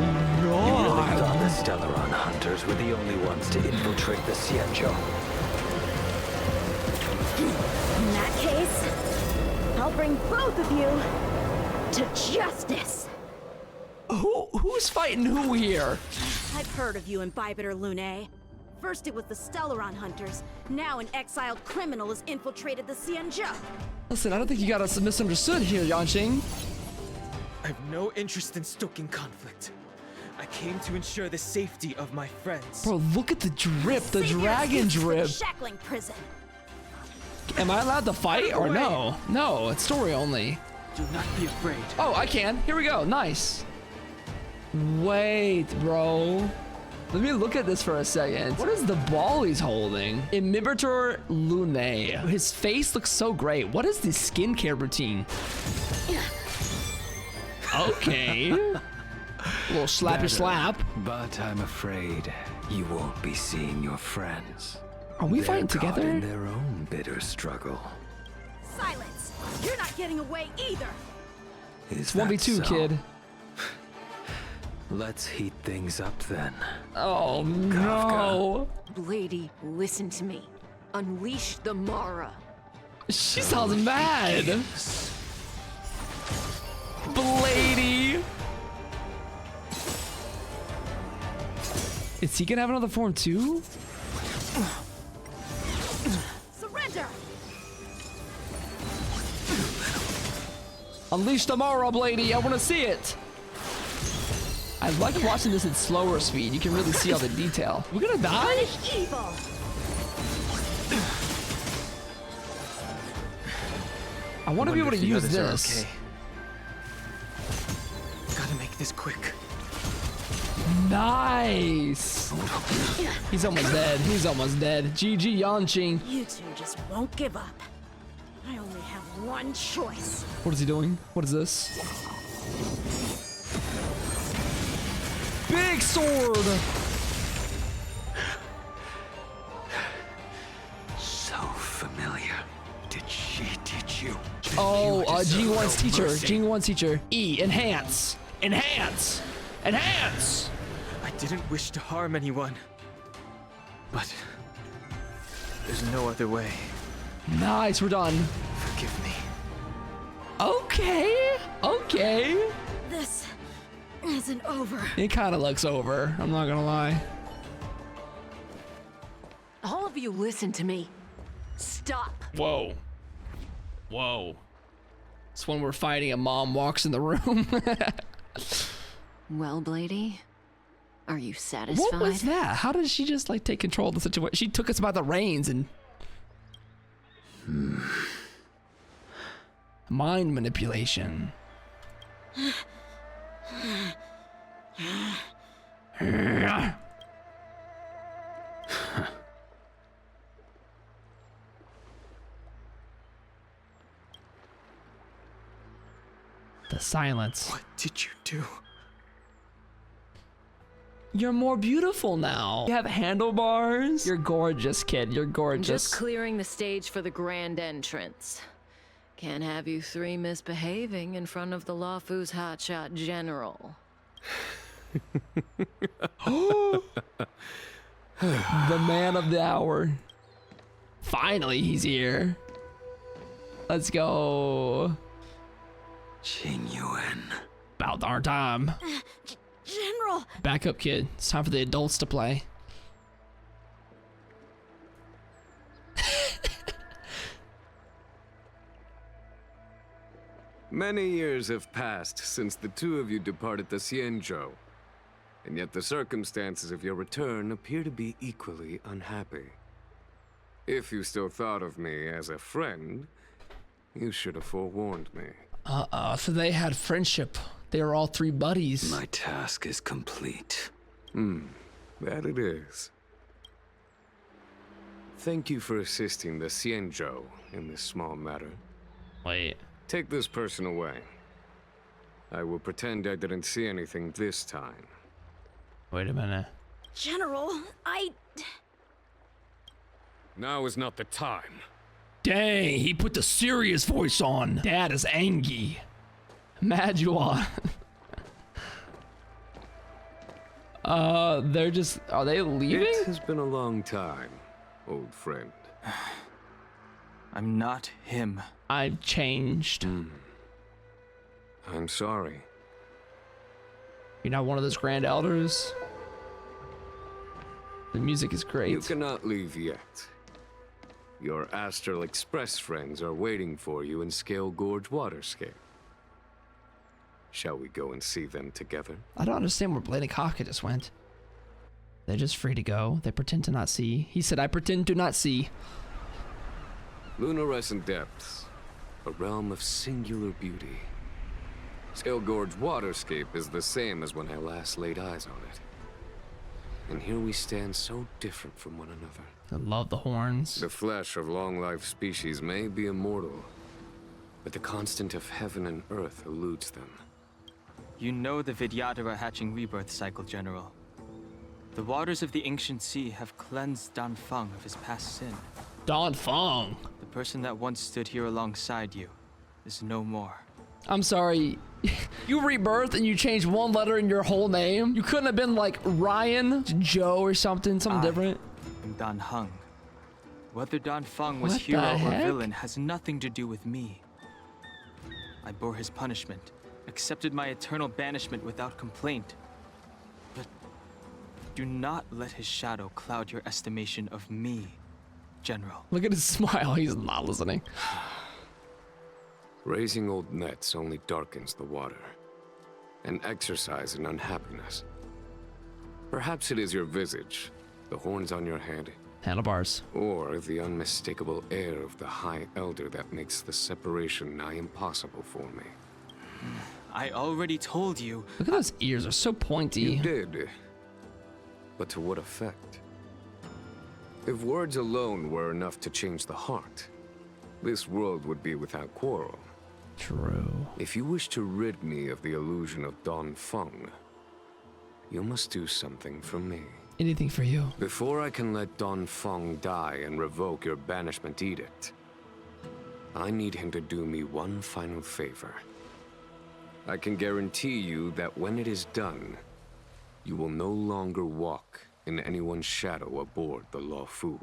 You really god. thought the Stellaron hunters were the only ones to infiltrate the Xianzhou? In that case, I'll bring both of you to justice. Who's fighting who here? I've heard of you, Imbibiter Lune. First it was the Stellaron hunters. Now an exiled criminal has infiltrated the Xianzhou. Listen, I don't think you got us misunderstood here, Yanqing. I have no interest in stoking conflict. I came to ensure the safety of my friends. Bro, look at the drip, the Save your dragon excuses for the drip. shackling prison. Am I allowed to fight or no? No, it's story only. Do not be afraid. Oh, I can. Here we go. Nice. Wait, bro. Let me look at this for a second. What is the ball he's holding? Emanator Lune. His face looks so great. What is this skincare routine? Okay. Little slappy slap. But I'm afraid you won't be seeing your friends. Are we They're fighting caught together? in their own bitter struggle. Silence! You're not getting away either! It's 1v2, kid. Let's heat things up then. Oh no. Lady, listen to me. Unleash the Mara. She sounds mad. Blady. Is he gonna have another form too? Surrender! Unleash the Mara, Blady. I wanna see it. I like watching this at slower speed. You can really see all the detail. We're gonna die? Punish evil! I want to be able to use this. Okay. Gotta make this quick. Nice. He's almost dead. He's almost dead. GG Yanqing. You two just won't give up. I only have one choice. What is he doing? What is this? Big sword. So familiar. Did she teach you? Oh, G1's teacher. G1's teacher. E. Enhance. Enhance. Enhance. I didn't wish to harm anyone. But there's no other way. Nice, we're done. Forgive me. Okay. Okay. This isn't over. It kind of looks over. I'm not gonna lie. All of you listen to me. Stop. Whoa. Whoa. It's when we're fighting and mom walks in the room. Well, Blady, are you satisfied? What was that? How did she just like take control of the situation? She took us by the reins and mind manipulation. The silence. What did you do? You're more beautiful now. You have handlebars. You're gorgeous, kid. You're gorgeous. Just clearing the stage for the grand entrance. Can't have you three misbehaving in front of the Lafu's hotshot general. The man of the hour. Finally, he's here. Let's go. Tingyun. About darn time. General! Back up, kid. It's time for the adults to play. Many years have passed since the two of you departed the Xianzhou, and yet the circumstances of your return appear to be equally unhappy. If you still thought of me as a friend, You should have forewarned me. So they had friendship. They were all three buddies. My task is complete. That it is. Thank you for assisting the Xianzhou in this small matter. Wait. Take this person away. I will pretend I didn't see anything this time. Wait a minute. General, Now is not the time. Dang, he put the serious voice on. Dad is angry. Madua. They're just, are they leaving? It has been a long time, old friend. I'm not him. I've changed. I'm sorry. You're not one of those grand elders? The music is great. You cannot leave yet. Your Astral Express friends are waiting for you in Scale Gorge Waterscape. Shall we go and see them together? I don't understand where Blade and Kafka just went. They're just free to go. They pretend to not see. He said, I pretend to not see. Lunarescent Depths, a realm of singular beauty. Scale Gorge Waterscape is the same as when I last laid eyes on it. And here we stand so different from one another. I love the horns. The flesh of long-life species may be immortal, but the constant of heaven and earth eludes them. You know the Vidyadhara hatching rebirth cycle, General. The waters of the ancient sea have cleansed Dan Feng of his past sin. Dan Feng? The person that once stood here alongside you is no more. I'm sorry. You rebirthed and you changed one letter in your whole name? You couldn't have been like Ryan, Joe, or something different? I'm Dan Heng. Whether Dan Feng was hero or villain has nothing to do with me. I bore his punishment, accepted my eternal banishment without complaint. But do not let his shadow cloud your estimation of me, General. Look at his smile. He's not listening. Raising old nets only darkens the water, an exercise in unhappiness. Perhaps it is your visage, the horns on your head, handlebars, or the unmistakable air of the High Elder that makes the separation nigh impossible for me. I already told you. Look at those ears, they're so pointy. You did, but to what effect? If words alone were enough to change the heart, this world would be without quarrel. True. If you wish to rid me of the illusion of Dan Feng, you must do something for me. Anything for you. Before I can let Dan Feng die and revoke your banishment edict, I need him to do me one final favor. I can guarantee you that when it is done, you will no longer walk in anyone's shadow aboard the Luofu.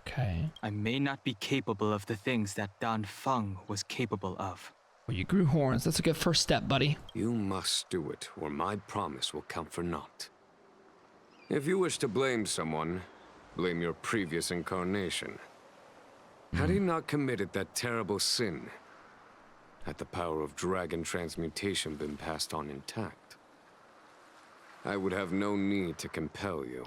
Okay. I may not be capable of the things that Dan Feng was capable of. Well, you grew horns. That's a good first step, buddy. You must do it, or my promise will count for naught. If you wish to blame someone, blame your previous incarnation. Had he not committed that terrible sin, had the power of dragon transmutation been passed on intact, I would have no need to compel you.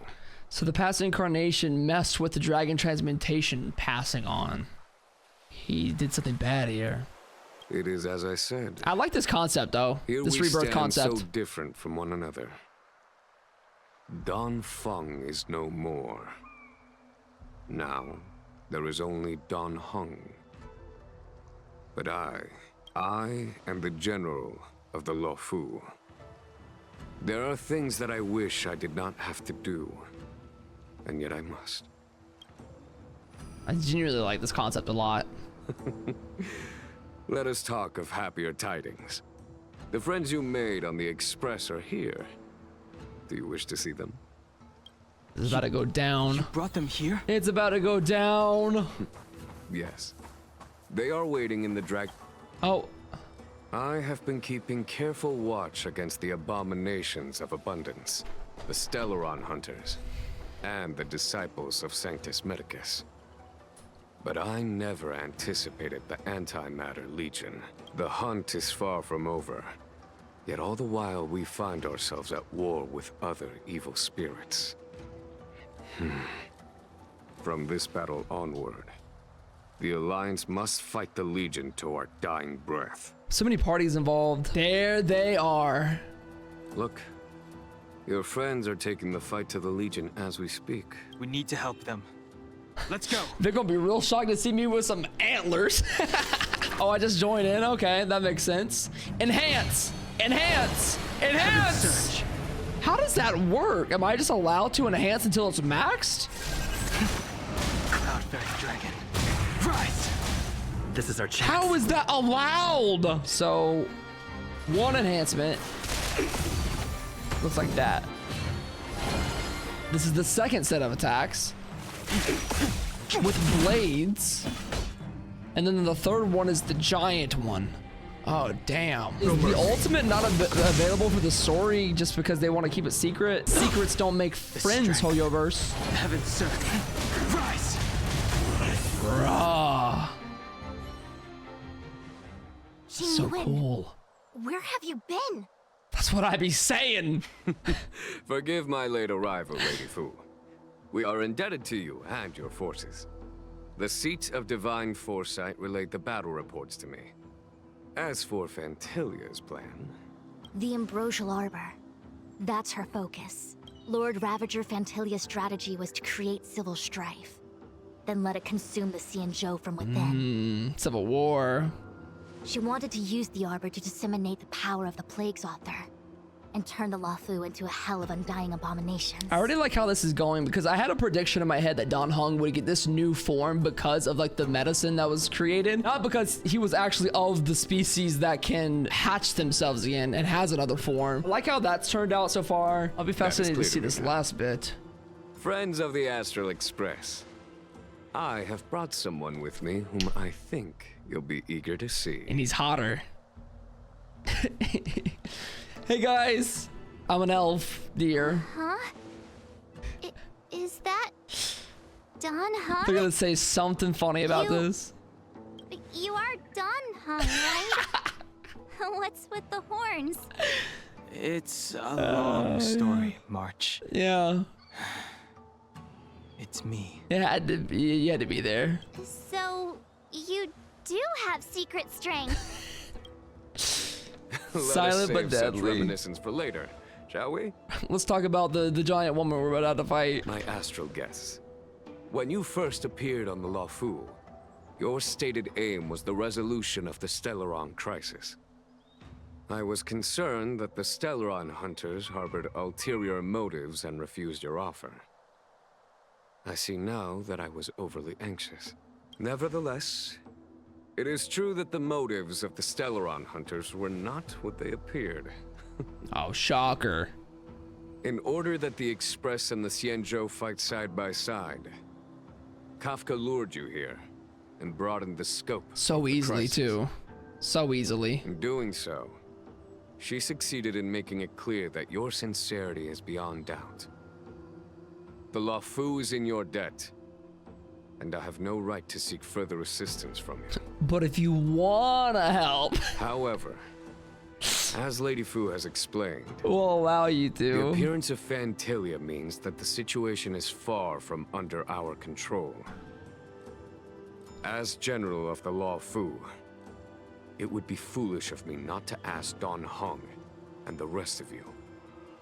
So the past incarnation messed with the dragon transmutation passing on. He did something bad here. It is as I said. I like this concept, though. Here this we rebirth stand concept. so different from one another. Dan Feng is no more. Now, there is only Dan Heng. But I am the general of the Luofu. There are things that I wish I did not have to do, and yet I must. I genuinely like this concept a lot. Let us talk of happier tidings. The friends you made on the Express are here. Do you wish to see them? This is about to go down. You brought them here? It's about to go down. Yes. They are waiting in the drag... Oh. I have been keeping careful watch against the abominations of abundance, the Stellaron hunters, and the disciples of Sanctus Medicus. But I never anticipated the Antimatter Legion. The hunt is far from over. Yet all the while we find ourselves at war with other evil spirits. From this battle onward, The Alliance must fight the Legion to our dying breath. So many parties involved. There they are. Look, your friends are taking the fight to the Legion as we speak. We need to help them. Let's go. They're gonna be real shocked to see me with some antlers. Oh, I just joined in. Okay, that makes sense. Enhance! Enhance! Enhance! How does that work? Am I just allowed to enhance until it's maxed? Cloudberry Dragon. Rise! This is our chance. How is that allowed? So, one enhancement. Looks like that. This is the second set of attacks. With blades. And then the third one is the giant one. Oh, damn. Is the ultimate not available for the story just because they want to keep it secret? Secrets don't make friends, Hoyoverse. Heaven served. Rise! Bruh. So Tingyun, cool. where have you been? That's what I be saying. Forgive my late arrival, Lady Fu. We are indebted to you and your forces. The Seat of Divine Foresight relayed the battle reports to me. As for Fantilia's plan... The Ambrosial Arbor. That's her focus. Lord Ravager Fantilia's strategy was to create civil strife. Then let it consume the Xianzhou from within. Civil war. She wanted to use the Arbor to disseminate the power of the Plague's Author. And turn the Luofu into a hell of undying abominations. I already like how this is going because I had a prediction in my head that Dan Heng would get this new form because of like the medicine that was created. Not because he was actually of the species that can hatch themselves again and has another form. I like how that's turned out so far. I'll be fascinated to see this last bit. Friends of the Astral Express, I have brought someone with me whom I think you'll be eager to see. And he's hotter. Hey guys, I'm an elf, dear. Huh? Is that Don Hung? They're gonna say something funny about this. You are Don Hung, right? What's with the horns? It's a long story, March. Yeah. It's me. You had to be there. So, you do have secret strength. Silent but deadly. Such reminiscence for later, shall we? Let's talk about the giant woman we're about to fight. My astral guess. When you first appeared on the Luofu, your stated aim was the resolution of the Stellaron crisis. I was concerned that the Stellaron hunters harbored ulterior motives and refused your offer. I see now that I was overly anxious. Nevertheless, it is true that the motives of the Stellaron hunters were not what they appeared. Oh, shocker. In order that the Express and the Xianzhou fight side by side, Kafka lured you here and broadened the scope. So easily, too. So easily. In doing so, she succeeded in making it clear that your sincerity is beyond doubt. The Luofu is in your debt, and I have no right to seek further assistance from you. But if you wanna help... However, as Lady Fu has explained, we'll allow you to. The appearance of Fantilia means that the situation is far from under our control. As General of the Luofu, it would be foolish of me not to ask Don Heng and the rest of you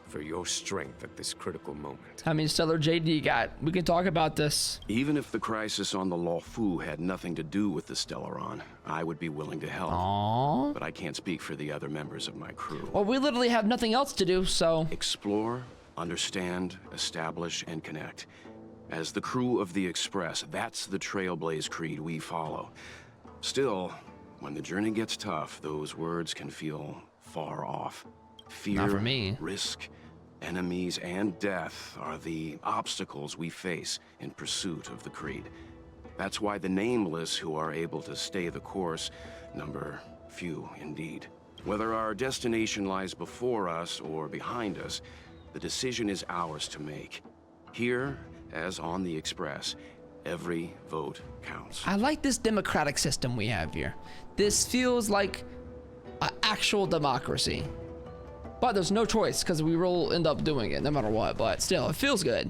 for your strength at this critical moment. How many Stellar JD got? We can talk about this. Even if the crisis on the Luofu had nothing to do with the Stellaron, I would be willing to help. Aww. But I can't speak for the other members of my crew. Well, we literally have nothing else to do, so... Explore, understand, establish, and connect. As the crew of the Express, that's the Trailblaze creed we follow. Still, when the journey gets tough, those words can feel far off. Fear, not for me. Risk, enemies, and death are the obstacles we face in pursuit of the creed. That's why the nameless who are able to stay the course number few indeed. Whether our destination lies before us or behind us, the decision is ours to make. Here, as on the Express, every vote counts. I like this democratic system we have here. This feels like an actual democracy. But there's no choice because we will end up doing it no matter what, but still, it feels good.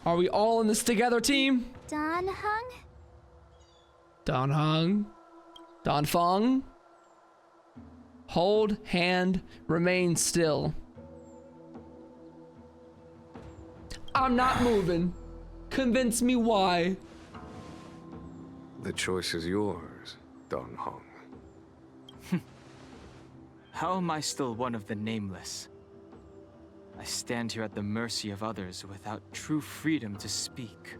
Are we all in this together, team? Don Heng? Don Heng? Don Feng? Hold hand, remain still. I'm not moving. Convince me why. The choice is yours, Don Heng. How am I still one of the nameless? I stand here at the mercy of others without true freedom to speak.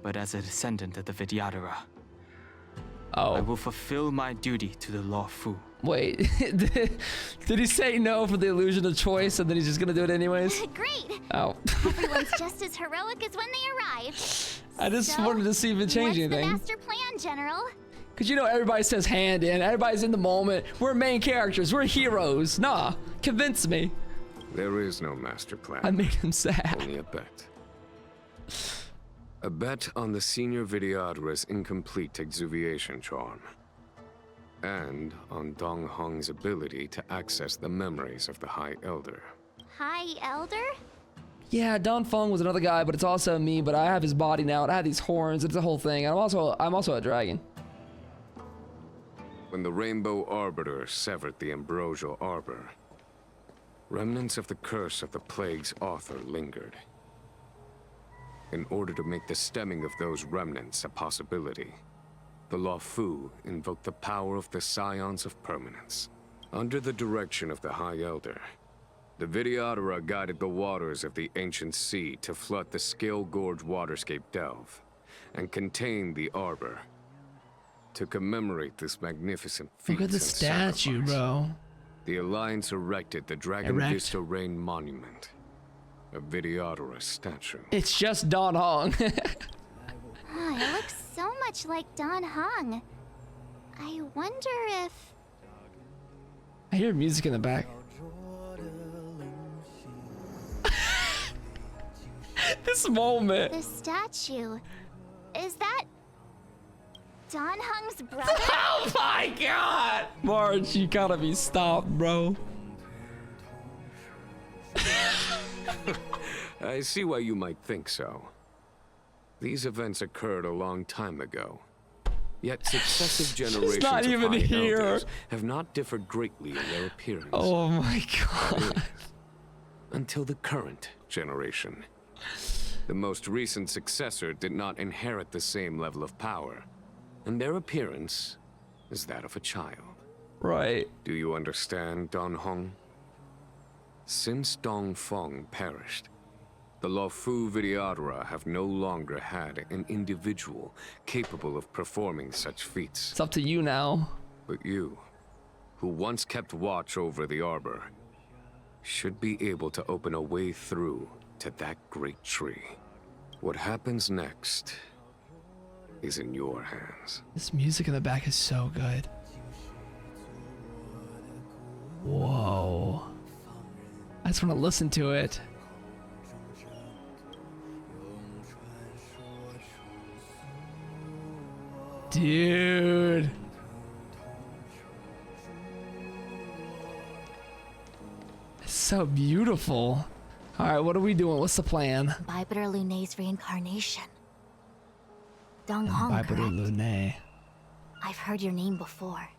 But as a descendant of the Vidyadhara, I will fulfill my duty to the Law Fu. Wait, did he say no for the illusion of choice and then he's just gonna do it anyways? Great! Oh. Everyone's just as heroic as when they arrived. I just wanted to see if it changed anything. What's the master plan, General? Because you know everybody says hand in, everybody's in the moment. We're main characters, we're heroes. Nah, convince me. There is no master plan. I made him sad. Only a bet. A bet on the senior Vidyadhara's incomplete exuviation charm. And on Dong Hong's ability to access the memories of the High Elder. High Elder? Yeah, Don Feng was another guy, but it's also me, but I have his body now, and I have these horns, it's a whole thing. I'm also a dragon. When the Rainbow Arbiter severed the ambrosial arbor, remnants of the curse of the plague's author lingered. In order to make the stemming of those remnants a possibility, the Law Fu invoked the power of the Scions of Permanence. Under the direction of the High Elder, the Vidyadhara guided the waters of the ancient sea to flood the Scale Gorge waterscape delve and contain the arbor. To commemorate this magnificent feat, look at the statue, bro. The Alliance erected the Dragon Vista Rain Monument, a Vidyadhara statue. It's just Don Hong. Oh, it looks so much like Don Heng. I wonder if... I hear music in the back. This moment. The statue. Is that... Don Heng's brother? Oh my god! Marge, you gotta be stopped, bro. I see why you might think so. These events occurred a long time ago. Yet successive generations not of even High here. Elders have not differed greatly in their appearance. Oh my god. Until the current generation. The most recent successor did not inherit the same level of power, and their appearance is that of a child. Right. Do you understand, Don Hong? Since Dong Feng perished, the Law Fu Vidyadhara have no longer had an individual capable of performing such feats. It's up to you now. But you, who once kept watch over the arbor, should be able to open a way through to that great tree. What happens next is in your hands. This music in the back is so good. Whoa. I just want to listen to it. Dude. It's so beautiful. All right, what are we doing? What's the plan? Bipedar Lunay's reincarnation. Dong Hong, Bipedar correct? Lunay. I've heard your name before.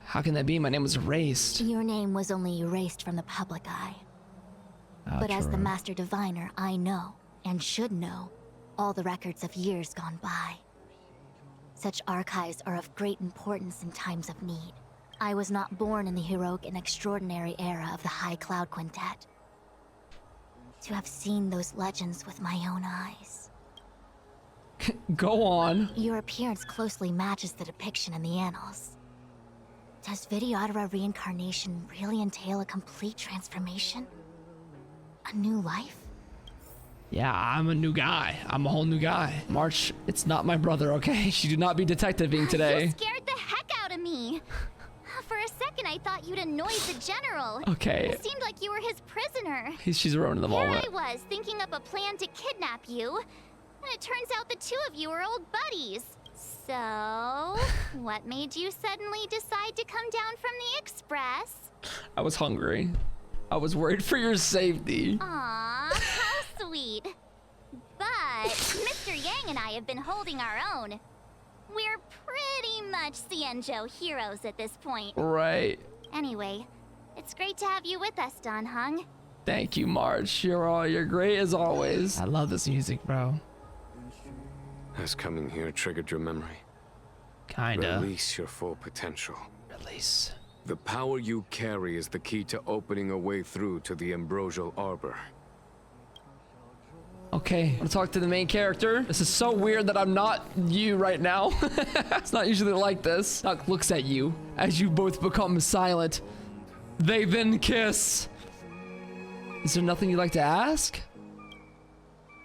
How can that be? My name was erased. Your name was only erased from the public eye. But as the Master Diviner, I know, and should know, all the records of years gone by. Such archives are of great importance in times of need. I was not born in the heroic and extraordinary era of the High Cloud Quintet. To have seen those legends with my own eyes. Go on. Your appearance closely matches the depiction in the annals. Does Vidyadhara reincarnation really entail a complete transformation? A new life? Yeah, I'm a new guy. I'm a whole new guy. March, it's not my brother, okay? She do not be detectiving today. You scared the heck out of me. For a second, I thought you'd annoyed the general. Okay. It seemed like you were his prisoner. She's ruining the moment. Here I was, thinking up a plan to kidnap you. And it turns out the two of you are old buddies. So, what made you suddenly decide to come down from the express? I was hungry. I was worried for your safety. Aw, how sweet. Heng and I have been holding our own. We're pretty much Xianzhou heroes at this point. Right. Anyway, it's great to have you with us, Don Heng. Thank you, March. You're great as always. I love this music, bro. Has coming here triggered your memory? Kinda. Release your full potential. Release. The power you carry is the key to opening a way through to the ambrosial arbor. Okay, I'm gonna talk to the main character. This is so weird that I'm not you right now. It's not usually like this. Duck looks at you as you both become silent. They then kiss. Is there nothing you'd like to ask?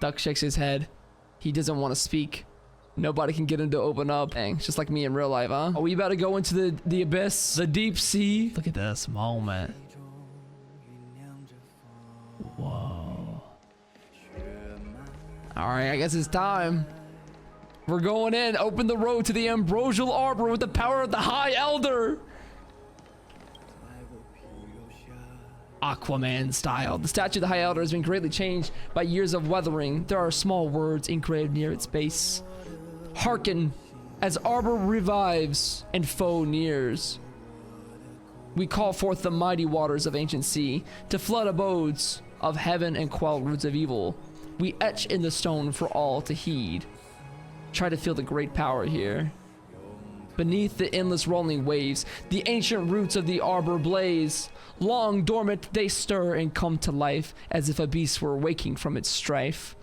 Duck shakes his head. He doesn't want to speak. Nobody can get him to open up. Dang, it's just like me in real life, huh? Are we about to go into the abyss? The deep sea? Look at this moment. Whoa. Alright, I guess it's time. We're going in. Open the road to the ambrosial arbor with the power of the High Elder. Aquaman style. The statue of the High Elder has been greatly changed by years of weathering. There are small words engraved near its base. Hearken as arbor revives and foe nears. We call forth the mighty waters of ancient sea to flood abodes of heaven and quell roots of evil. We etch in the stone for all to heed. Try to feel the great power here. Beneath the endless rolling waves, the ancient roots of the arbor blaze. Long dormant, they stir and come to life as if a beast were waking from its strife.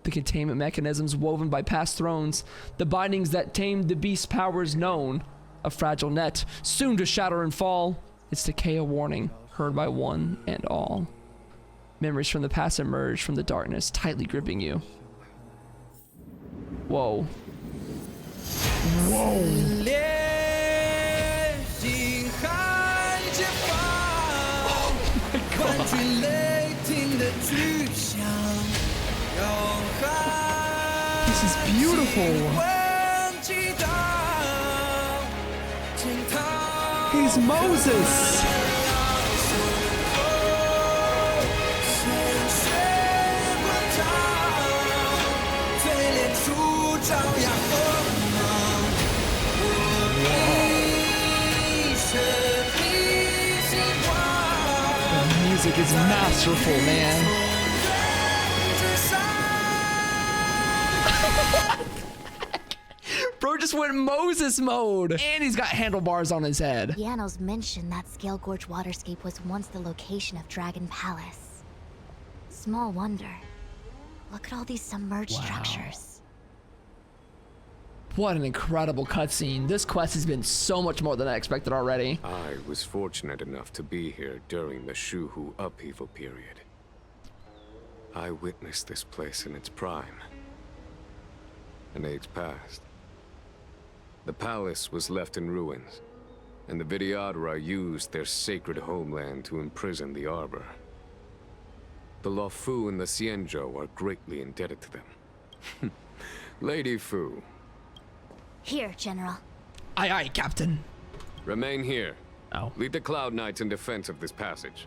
The containment mechanisms woven by past thrones, the bindings that tamed the beast's powers known. A fragile net, soon to shatter and fall. Its decay a warning, heard by one and all. Memories from the past emerge from the darkness, tightly gripping you. Whoa. Whoa. This is beautiful. He's Moses. The music is masterful, man. Bro just went Moses mode. And he's got handlebars on his head. Yano's mentioned that Scale Gorge waterscape was once the location of Dragon Palace. Small wonder. Look at all these submerged structures. What an incredible cutscene. This quest has been so much more than I expected already. I was fortunate enough to be here during the Shuhu upheaval period. I witnessed this place in its prime. An age passed. The palace was left in ruins, and the Vidyadhara used their sacred homeland to imprison the arbor. The Luofu and the Xianzhou are greatly indebted to them. Lady Fu. Here, General. Aye, aye, Captain. Remain here. Oh. Lead the Cloud Knights in defense of this passage.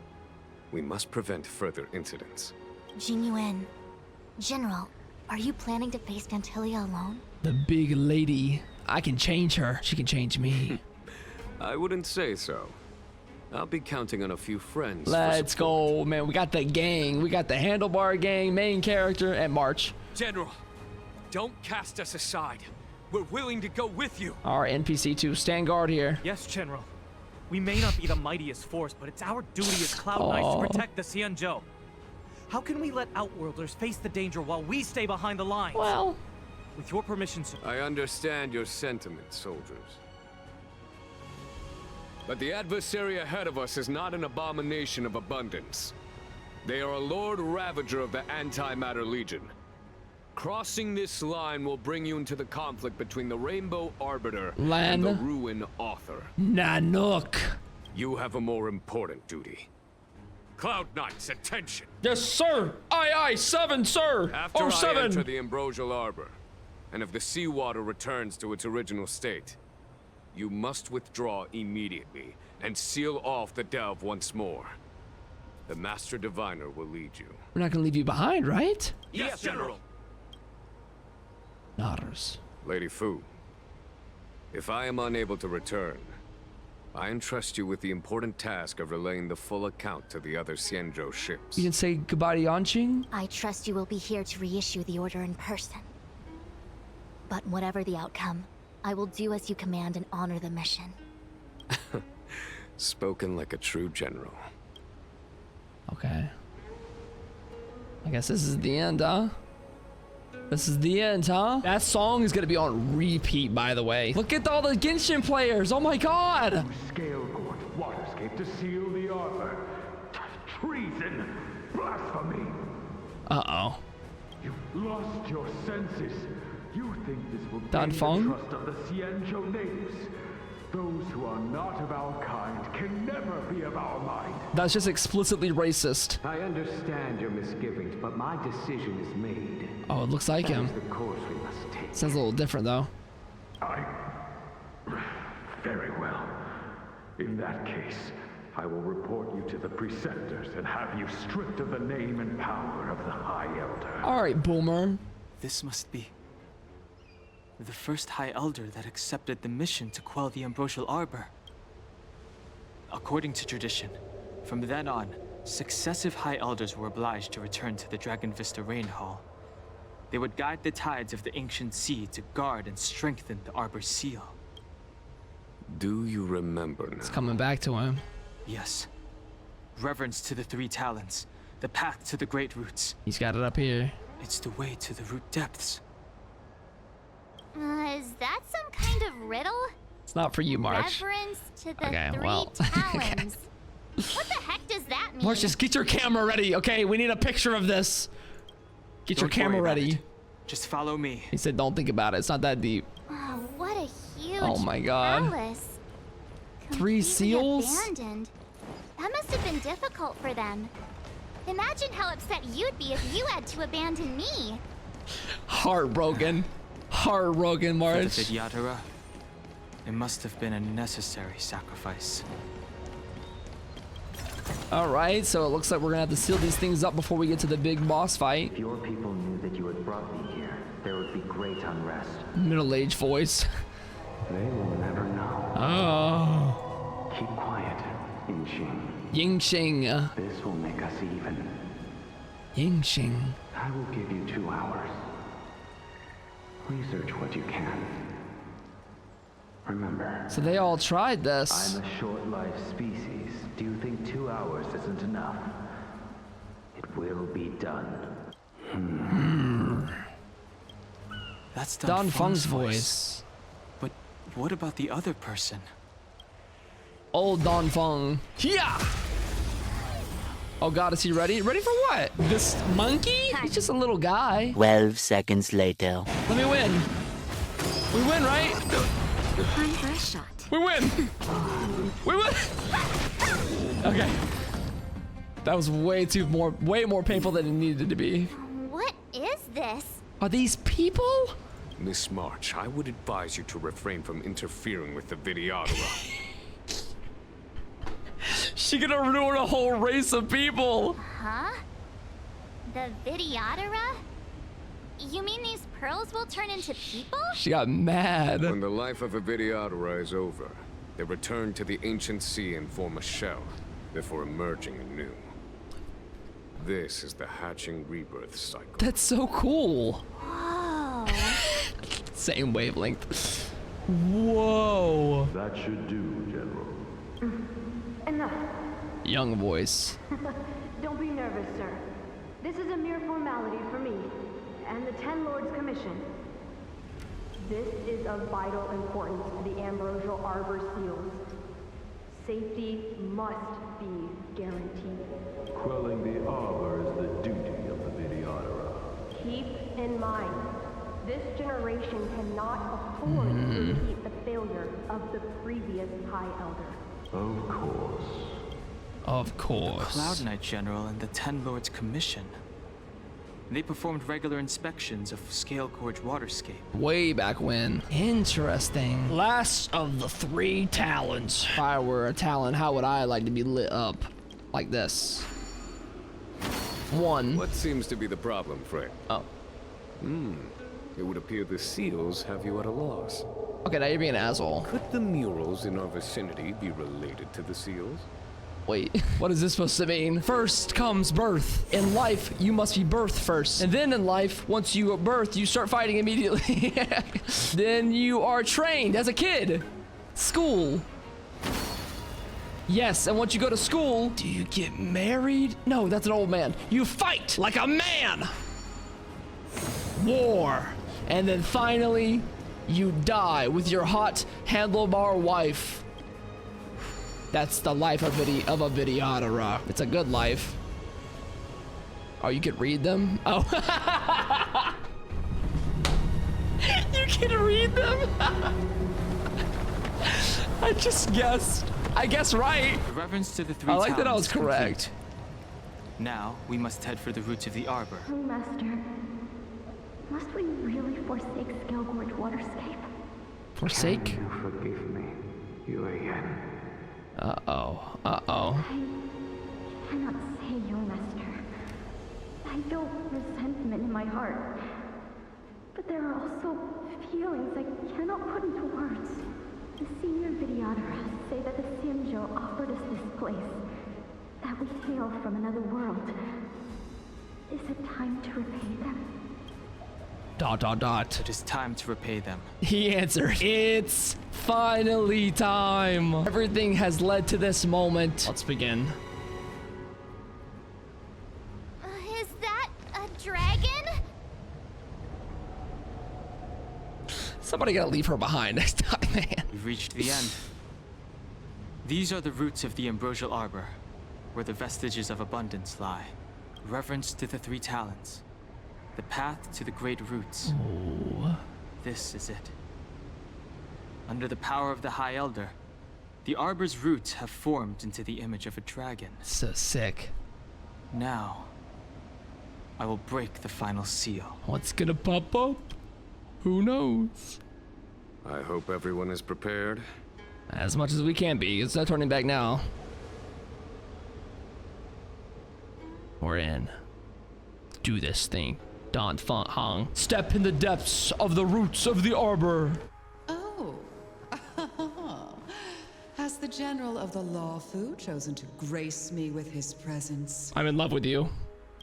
We must prevent further incidents. Tingyun. General, are you planning to face Vantilia alone? The big lady. I can change her. She can change me. I wouldn't say so. I'll be counting on a few friends. Let's go, man. We got the gang. We got the handlebar gang, main character, and March. General, don't cast us aside. We're willing to go with you. Our NPC to stand guard here. Yes, General. We may not be the mightiest force, but it's our duty as Cloud Knights to protect the Xianzhou. How can we let Outworlders face the danger while we stay behind the lines? Well, with your permission, sir. I understand your sentiments, soldiers. But the adversary ahead of us is not an abomination of abundance. They are a Lord Ravager of the Antimatter Legion. Crossing this line will bring you into the conflict between the Rainbow Arbiter and the Ruin Author. Nanook. You have a more important duty. Cloud Knights, attention! Yes, sir! Aye, aye, 7, sir! After oh, 7! I enter the ambrosial arbor, and if the seawater returns to its original state, you must withdraw immediately and seal off the delve once more. The Master Diviner will lead you. We're not gonna leave you behind, right? Yes, General! Daughters. Lady Fu, if I am unable to return, I entrust you with the important task of relaying the full account to the other Xianzhou ships. You can say goodbye to Yanqing? I trust you will be here to reissue the order in person. But whatever the outcome, I will do as you command and honor the mission. Spoken like a true general. Okay. I guess this is the end, huh? This is the end, huh? That song is gonna be on repeat, by the way. Look at all the Genshin players. Oh my god. Scale gorge waterscape to seal the arbor. Treason. Blasphemy. Uh-oh. You've lost your senses. You think this will Dan gain Feng? the trust of the Xianzhou natives. Those who are not of our kind can never be of our mind. That's just explicitly racist. I understand your misgivings, but my decision is made. Oh, it looks like That him. is the course we must take. Sounds a little different, though. Very well. In that case, I will report you to the preceptors and have you stripped of the name and power of the High Elder. Alright, Boomer. This must be the first High Elder that accepted the mission to quell the Ambrosial Arbor. According to tradition, from then on, successive High Elders were obliged to return to the Dragon Vista Rain Hall. They would guide the tides of the ancient sea to guard and strengthen the Arbor's seal. Do you remember now? It's coming back to him. Yes. Reverence to the three talents, the path to the great roots. He's got it up here. It's the way to the root depths. Is that some kind of riddle? It's not for you, March. Reverence to the Okay, three well. talons. What the heck does that mean? March, just get your camera ready, okay? We need a picture of this. Get your Don't worry camera about ready. it. Just follow me. He said, don't think about it. It's not that deep. Oh, what a huge Oh my god. palace. 3 seals? Abandoned. That must have been difficult for them. Imagine how upset you'd be if you had to abandon me. Heartbroken. Heartbroken, For the March. Vidyadhara, it must have been a necessary sacrifice. Alright, so it looks like we're gonna have to seal these things up before we get to the big boss fight. If your people knew that you had brought me here, there would be great unrest. Middle-aged voice. They will never know. Oh. Keep quiet, Yingxing. Yingxing. This will make us even. Yingxing. I will give you 2 hours. Research what you can. Remember. So they all tried this. I'm a short-lived species. Do you think 2 hours isn't enough? It will be done. That's Dan Feng's voice. But what about the other person? Old Dan Feng. Yeah. Oh god, is he ready? Ready for what? This monkey? He's just a little guy. 12 seconds later. Let me win. We win, right? Time for a shot. We win. We win. Okay. That was way more painful than it needed to be. What is this? Are these people? Miss March, I would advise you to refrain from interfering with the Vidyadhara. She gonna ruin a whole race of people. Huh? The Vidyadhara? You mean these pearls will turn into people? She got mad. When the life of a Vidyadhara is over, they return to the ancient sea and form a shell before emerging anew. This is the hatching rebirth cycle. That's so cool. Whoa. Same wavelength. Whoa. That should do, General. Enough. Young voice. Don't be nervous, sir. This is a mere formality for me and the 10 Lords Commission. This is of vital importance to the Ambrosial Arbor seals. Safety must be guaranteed. Quelling the arbor is the duty of the Vidyadhara. Keep in mind, this generation cannot afford to repeat the failure of the previous High Elder. Of course. Of course. Cloud Knight General and the 10 Lords Commission. They performed regular inspections of Scale Gorge waterscape. Way back when. Interesting. Last of the 3 talons. If I were a talon, how would I like to be lit up? Like this. 1. What seems to be the problem, Frey? Oh. It would appear the seals have you at a loss. Okay, now you're being an asshole. Could the murals in our vicinity be related to the seals? Wait, what is this supposed to mean? First comes birth. In life, you must be birthed first. And then in life, once you are birthed, you start fighting immediately. Then you are trained as a kid. School. Yes, and once you go to school, do you get married? No, that's an old man. You fight like a man. War. And then finally, you die with your hot handlebar wife. That's the life of a videotator. It's a good life. Oh, you can read them? Oh. You can read them? I just guessed. I guess right. Reverence to the three I like that I towns was correct. Complete. Now, we must head for the roots of the arbor. Oh, Master. Must we really forsake Scale Gorge waterscape? Forsake? Can you forgive me, Yuan? Uh-oh. Uh-oh. I cannot say, young master. I feel resentment in my heart. But there are also feelings I cannot put into words. The senior videotaras say that the Xianzhou offered us this place, that we hail from another world. Is it time to repay them? ... It is time to repay them. He answered, it's finally time. Everything has led to this moment. Let's begin. Is that a dragon? Somebody gotta leave her behind next time, man. We've reached the end. These are the roots of the ambrosial arbor, where the vestiges of abundance lie. Reverence to the three talents. The path to the great roots. Ooh. This is it. Under the power of the High Elder, the arbor's roots have formed into the image of a dragon. So sick. Now, I will break the final seal. What's gonna pop up? Who knows? I hope everyone is prepared. As much as we can be. It's not turning back now. We're in. Do this thing. Heng. Step in the depths of the roots of the arbor. Oh. Has the general of the Lawfu chosen to grace me with his presence? I'm in love with you.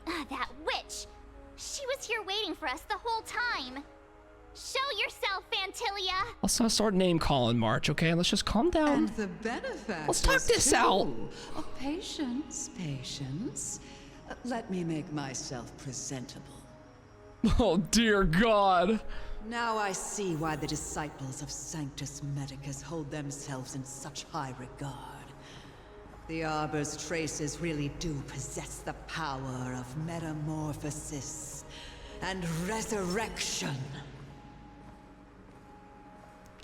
That witch! She was here waiting for us the whole time. Show yourself, Fantilia! Let's not start name calling, March, okay? Let's just calm down. And the benefactors. Let's talk this too. out. Oh, patience, patience. Let me make myself presentable. Oh, dear God. Now I see why the disciples of Sanctus Medicus hold themselves in such high regard. The Arbor's traces really do possess the power of metamorphosis and resurrection.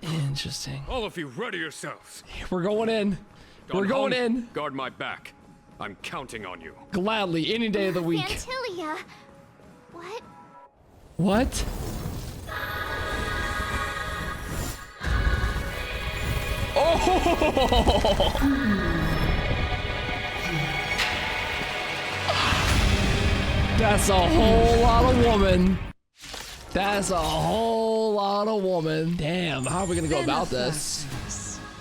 Interesting. All of you, ready yourselves. We're going in. We're going in. Guard my back. I'm counting on you. Gladly, any day of the week. Fantilia! What? What? Oh! That's a whole lot of woman. That's a whole lot of woman. Damn, how are we gonna go about this?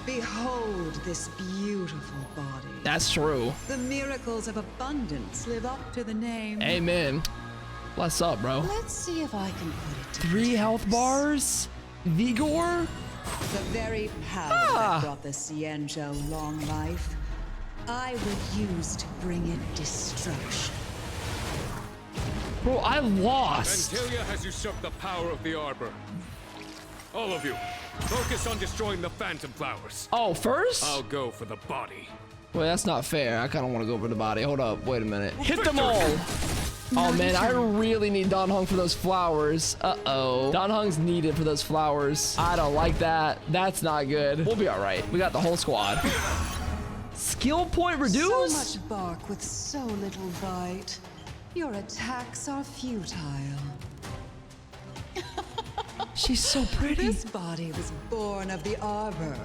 Behold this beautiful body. That's true. The miracles of abundance live up to the name. Amen. What's up, bro? Let's see if I can put it to 3 health bars? Vigor? The very power that brought the Xianzhou long life, I would use to bring it destruction. Bro, I lost. Fantilia has usurped the power of the arbor. All of you, focus on destroying the phantom flowers. Oh, first? I'll go for the body. Well, that's not fair. I kind of want to go for the body. Hold up. Wait a minute. Hit them all. Oh, man. I really need Don Heng for those flowers. Uh-oh. Don Heng's needed for those flowers. I don't like that. That's not good. We'll be all right. We got the whole squad. Skill point reduced? So much bark with so little bite. Your attacks are futile. She's so pretty. This body was born of the arbor.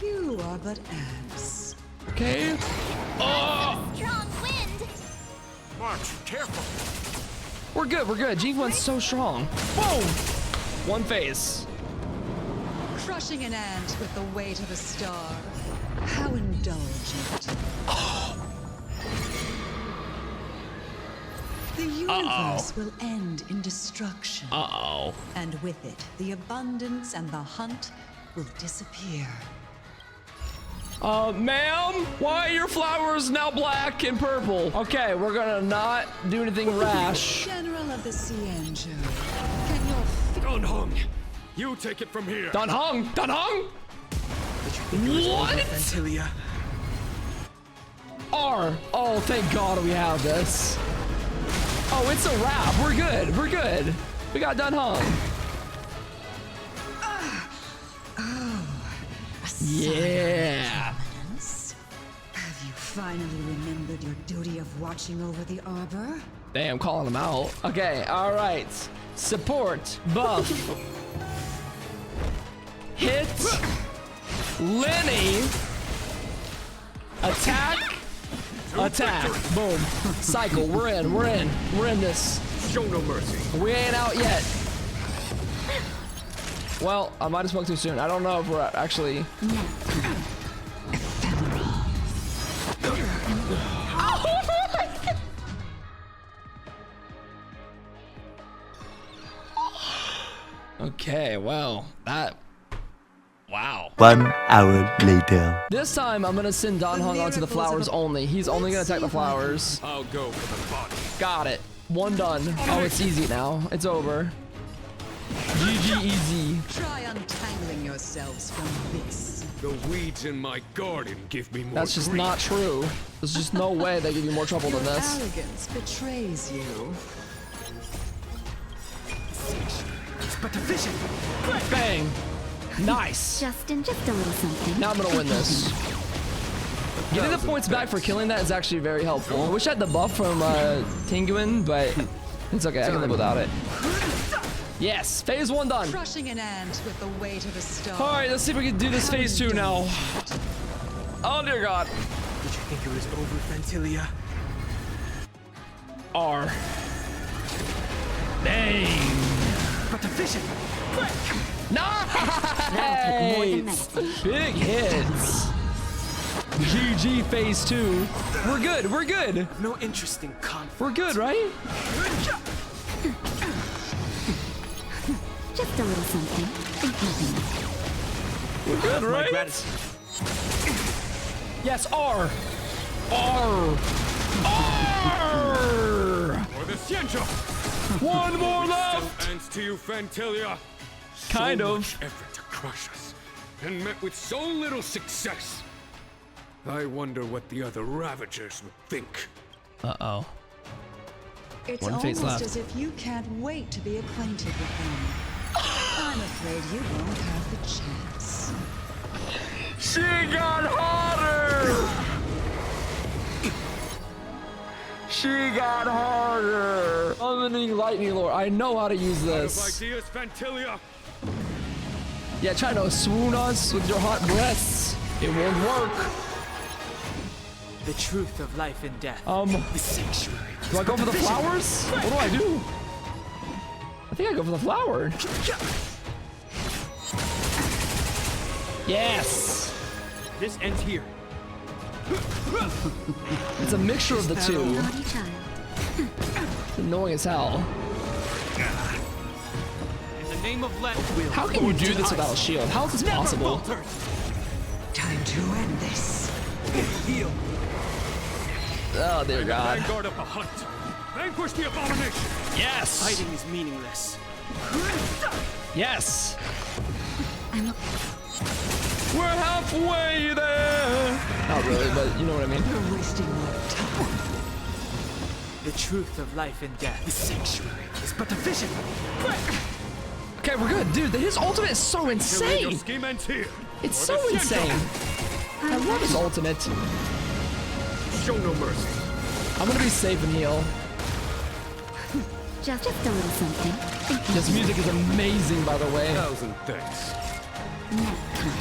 You are but ants. Okay. Oh! Strong wind! March, careful. We're good. We're good. G1's so strong. Boom! One phase. Crushing an ant with the weight of a star. How indulgent. The universe will end in destruction. Uh-oh. And with it, the abundance and the hunt will disappear. Ma'am, why are your flowers now black and purple? Okay, we're gonna not do anything rash. General of the Cianjo, can your Don Heng, you take it from here. Don Heng? Don Heng? What? R. Oh, thank God we have this. Oh, it's a wrap. We're good. We're good. We got Don Heng. Yeah. Have you finally remembered your duty of watching over the arbor? Damn, calling him out. Okay, all right. Support, buff, hit, Lenny, attack, attack. Boom. Cycle. We're in. We're in. We're in this. Show no mercy. We ain't out yet. Well, I might have spoke too soon. I don't know if we're actually. Okay, well, that. Wow. 1 hour later. This time, I'm gonna send Don Heng onto the flowers only. He's only gonna attack the flowers. I'll go for the body. Got it. One done. Oh, it's easy now. It's over. GG easy. Try untangling yourselves from this. The weeds in my garden give me more. That's just grief. not true. There's just no way they give you more trouble than this. Arrogance betrays you. But the vision. Bang. Nice. Justin, just a little something. Now I'm gonna win this. Getting the points back for killing that is actually very helpful. I wish I had the buff from Tingyun, but it's okay. I can live without it. Yes, phase 1 done. Crushing an ant with the weight of a star. All right, let's see if we can do this phase 2 now. Oh dear God. Did you think it was over, Fentilia? R. Dang. But the vision. Quick. Nice. Big hits. GG phase 2. We're good. We're good. No interesting conflict. We're good, right? Just a little something. Think nothing. We're good, right? Yes, R. R. R. For the Cianjo. One more left. Ends to you, Fentilia. Kind so of. Much effort to crush us, and met with so little success. I wonder what the other Ravagers would think. Uh-oh. It's One phase almost left. as if you can't wait to be acquainted with them. I'm afraid you won't have the chance. She got harder. She got harder. Summoning lightning lord. I know how to use this. Out of ideas, Fentilia. Yeah, try to swoon us with your hot breaths. It won't work. The truth of life and death. The sanctuary. Do I go for the flowers? What do I do? I think I go for the flower. Yes. This ends here. It's a mixture of the two. It's annoying as hell. In the name of let. How can you do this without a shield? How is this possible? Time to end this. Heal. Oh dear God. Vanguard of the hunt. Vanquish the abomination. Yes. Fighting is meaningless. Yes. We're halfway there. Not really, but you know what I mean. You're wasting your time. The truth of life and death. The sanctuary is but a vision. Okay, we're good, dude. His ultimate is so insane. Your scheme ends here. It's so insane. I love his ultimate. Show no mercy. I'm gonna be safe and heal. Just a little something. This music is amazing, by the way. 1,000 thanks.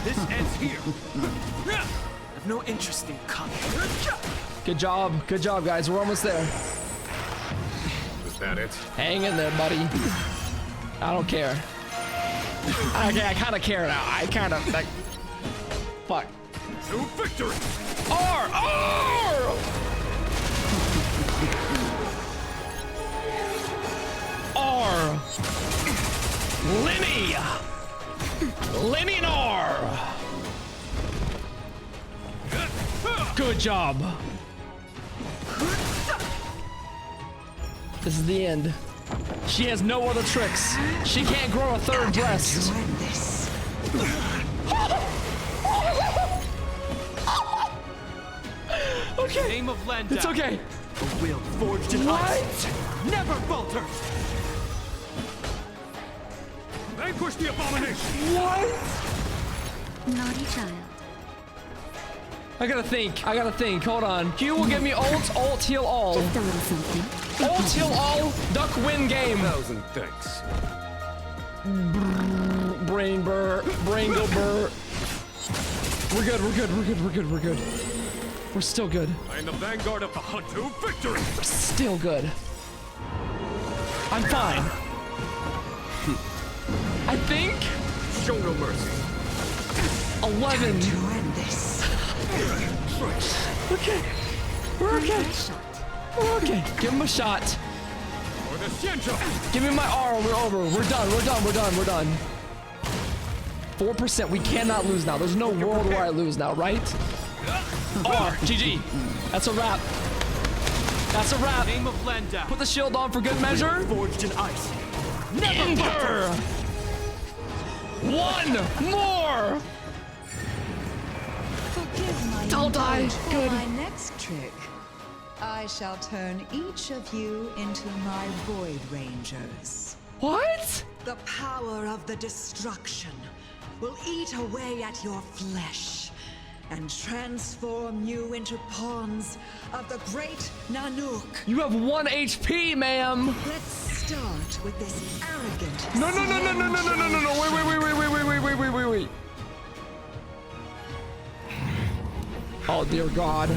This ends here. I've no interest in conflict. Good job, guys. We're almost there. Is that it? Hang in there, buddy. I don't care. Okay, I kind of care now. I kind of like. Fuck. To victory! R! R! Lemmy! Lemmy and R! Good job. This is the end. She has no other tricks. She can't grow a third breast. Okay. Name of Lenda. It's okay. A will forged in ice. Never falters. Vanquish the abomination. What? Naughty child. I gotta think. Hold on. Q will give me ult, heal all. Just a little something. Ult, heal all, duck, win game. 1,000 thanks. Brain burr, brain go burr. We're good. We're still good. I am the vanguard of the hunt to victory. We're still good. I'm fine. I think. Show no mercy. 11. To end this. Okay. We're okay. We're okay. Give him a shot. For the Xianzhou. Give me my R. We're over. We're done. 4%. We cannot lose now. There's no world where I lose now, right? R. GG. That's a wrap. Name of Lenda. Put the shield on for good measure. Forged in ice. Enter. One more. Forgive my Don't die. indulgence. Good. For my next trick, I shall turn each of you into my Void Rangers. What? The power of the destruction will eat away at your flesh and transform you into pawns of the great Nanook. You have 1 HP, ma'am. Let's start with this arrogant. No. Wait. Oh, dear God.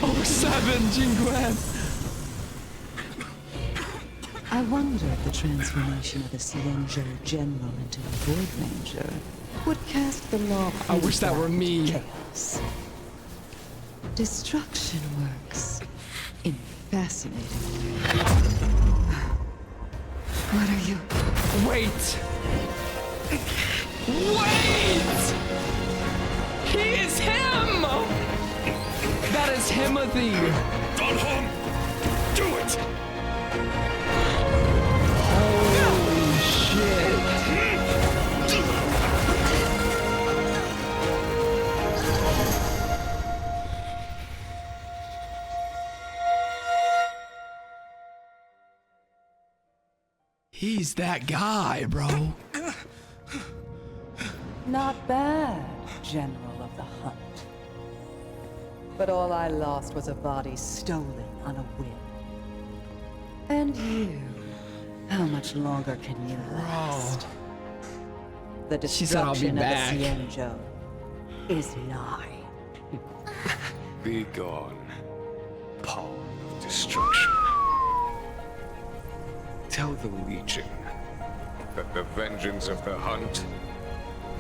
Over 7, Jingguan. I wonder if the transformation of a Xianzhou general into a Void Ranger would cast the law. I wish that were me. Chaos. Destruction works in fascinating ways. What are you? Wait! He is him! That is Timothy! Don Hong! Do it! Holy shit! He's that guy, bro. Not bad, General of the Hunt. But all I lost was a body stolen on a whim. And you, how much longer can you last? The She said I'll be destruction of back. the Xianzhou is nigh. Be gone, power of destruction. Tell the Legion that the vengeance of the hunt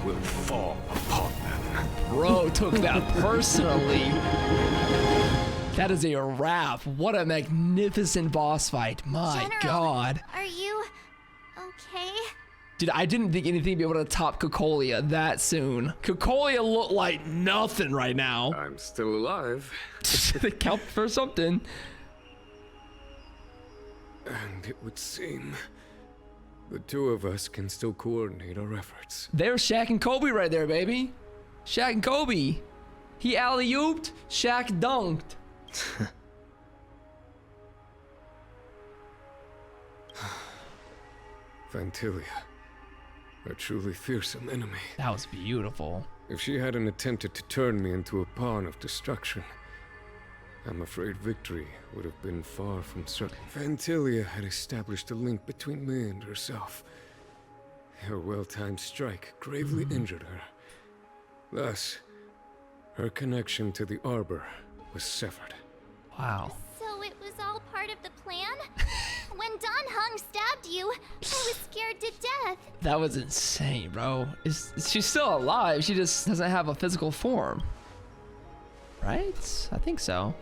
will fall upon them. Bro took that personally. That is a wrap. What a magnificent boss fight. My General, God. Are you okay? Dude, I didn't think anything would be able to top Cocolia that soon. Cocolia looked like nothing right now. I'm still alive. They count for something. And it would seem the two of us can still coordinate our efforts. There's Shaq and Kobe right there, baby. Shaq and Kobe. He alley-ooped, Shaq dunked. Vantilia, a truly fearsome enemy. That was beautiful. If she hadn't attempted to turn me into a pawn of destruction, I'm afraid victory would have been far from certain. Vantilia had established a link between me and herself. Her well-timed strike gravely injured her. Thus, her connection to the arbor was severed. Wow. So it was all part of the plan? When Don Heng stabbed you, I was scared to death. That was insane, bro. She's still alive. She just doesn't have a physical form. Right? I think so.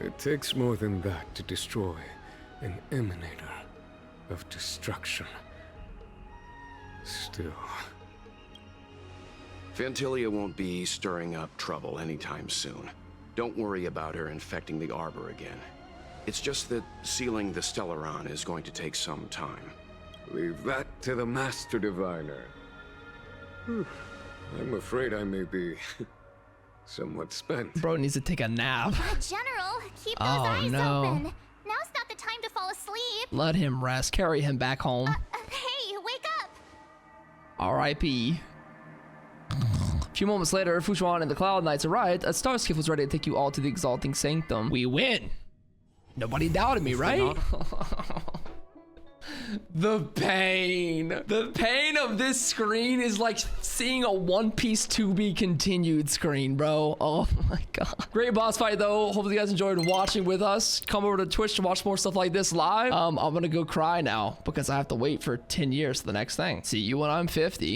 It takes more than that to destroy an emanator of destruction. Still. Phantilia won't be stirring up trouble anytime soon. Don't worry about her infecting the arbor again. It's just that sealing the Stellaron is going to take some time. Leave that to the Master Diviner. I'm afraid I may be somewhat spent. Bro needs to take a nap. General, keep those eyes open. Now's not the time to fall asleep. Let him rest. Carry him back home. Hey, wake up! R.I.P. A few moments later, Fuchuan and the Cloud Knights arrived. A starskiff was ready to take you all to the Exalting Sanctum. We win. Nobody doubted me, right? The pain. The pain of this screen is like seeing a One Piece to be continued screen, bro. Oh my god. Great boss fight though. Hopefully you guys enjoyed watching with us. Come over to Twitch to watch more stuff like this live. I'm gonna go cry now because I have to wait for 10 years for the next thing. See you when I'm 50.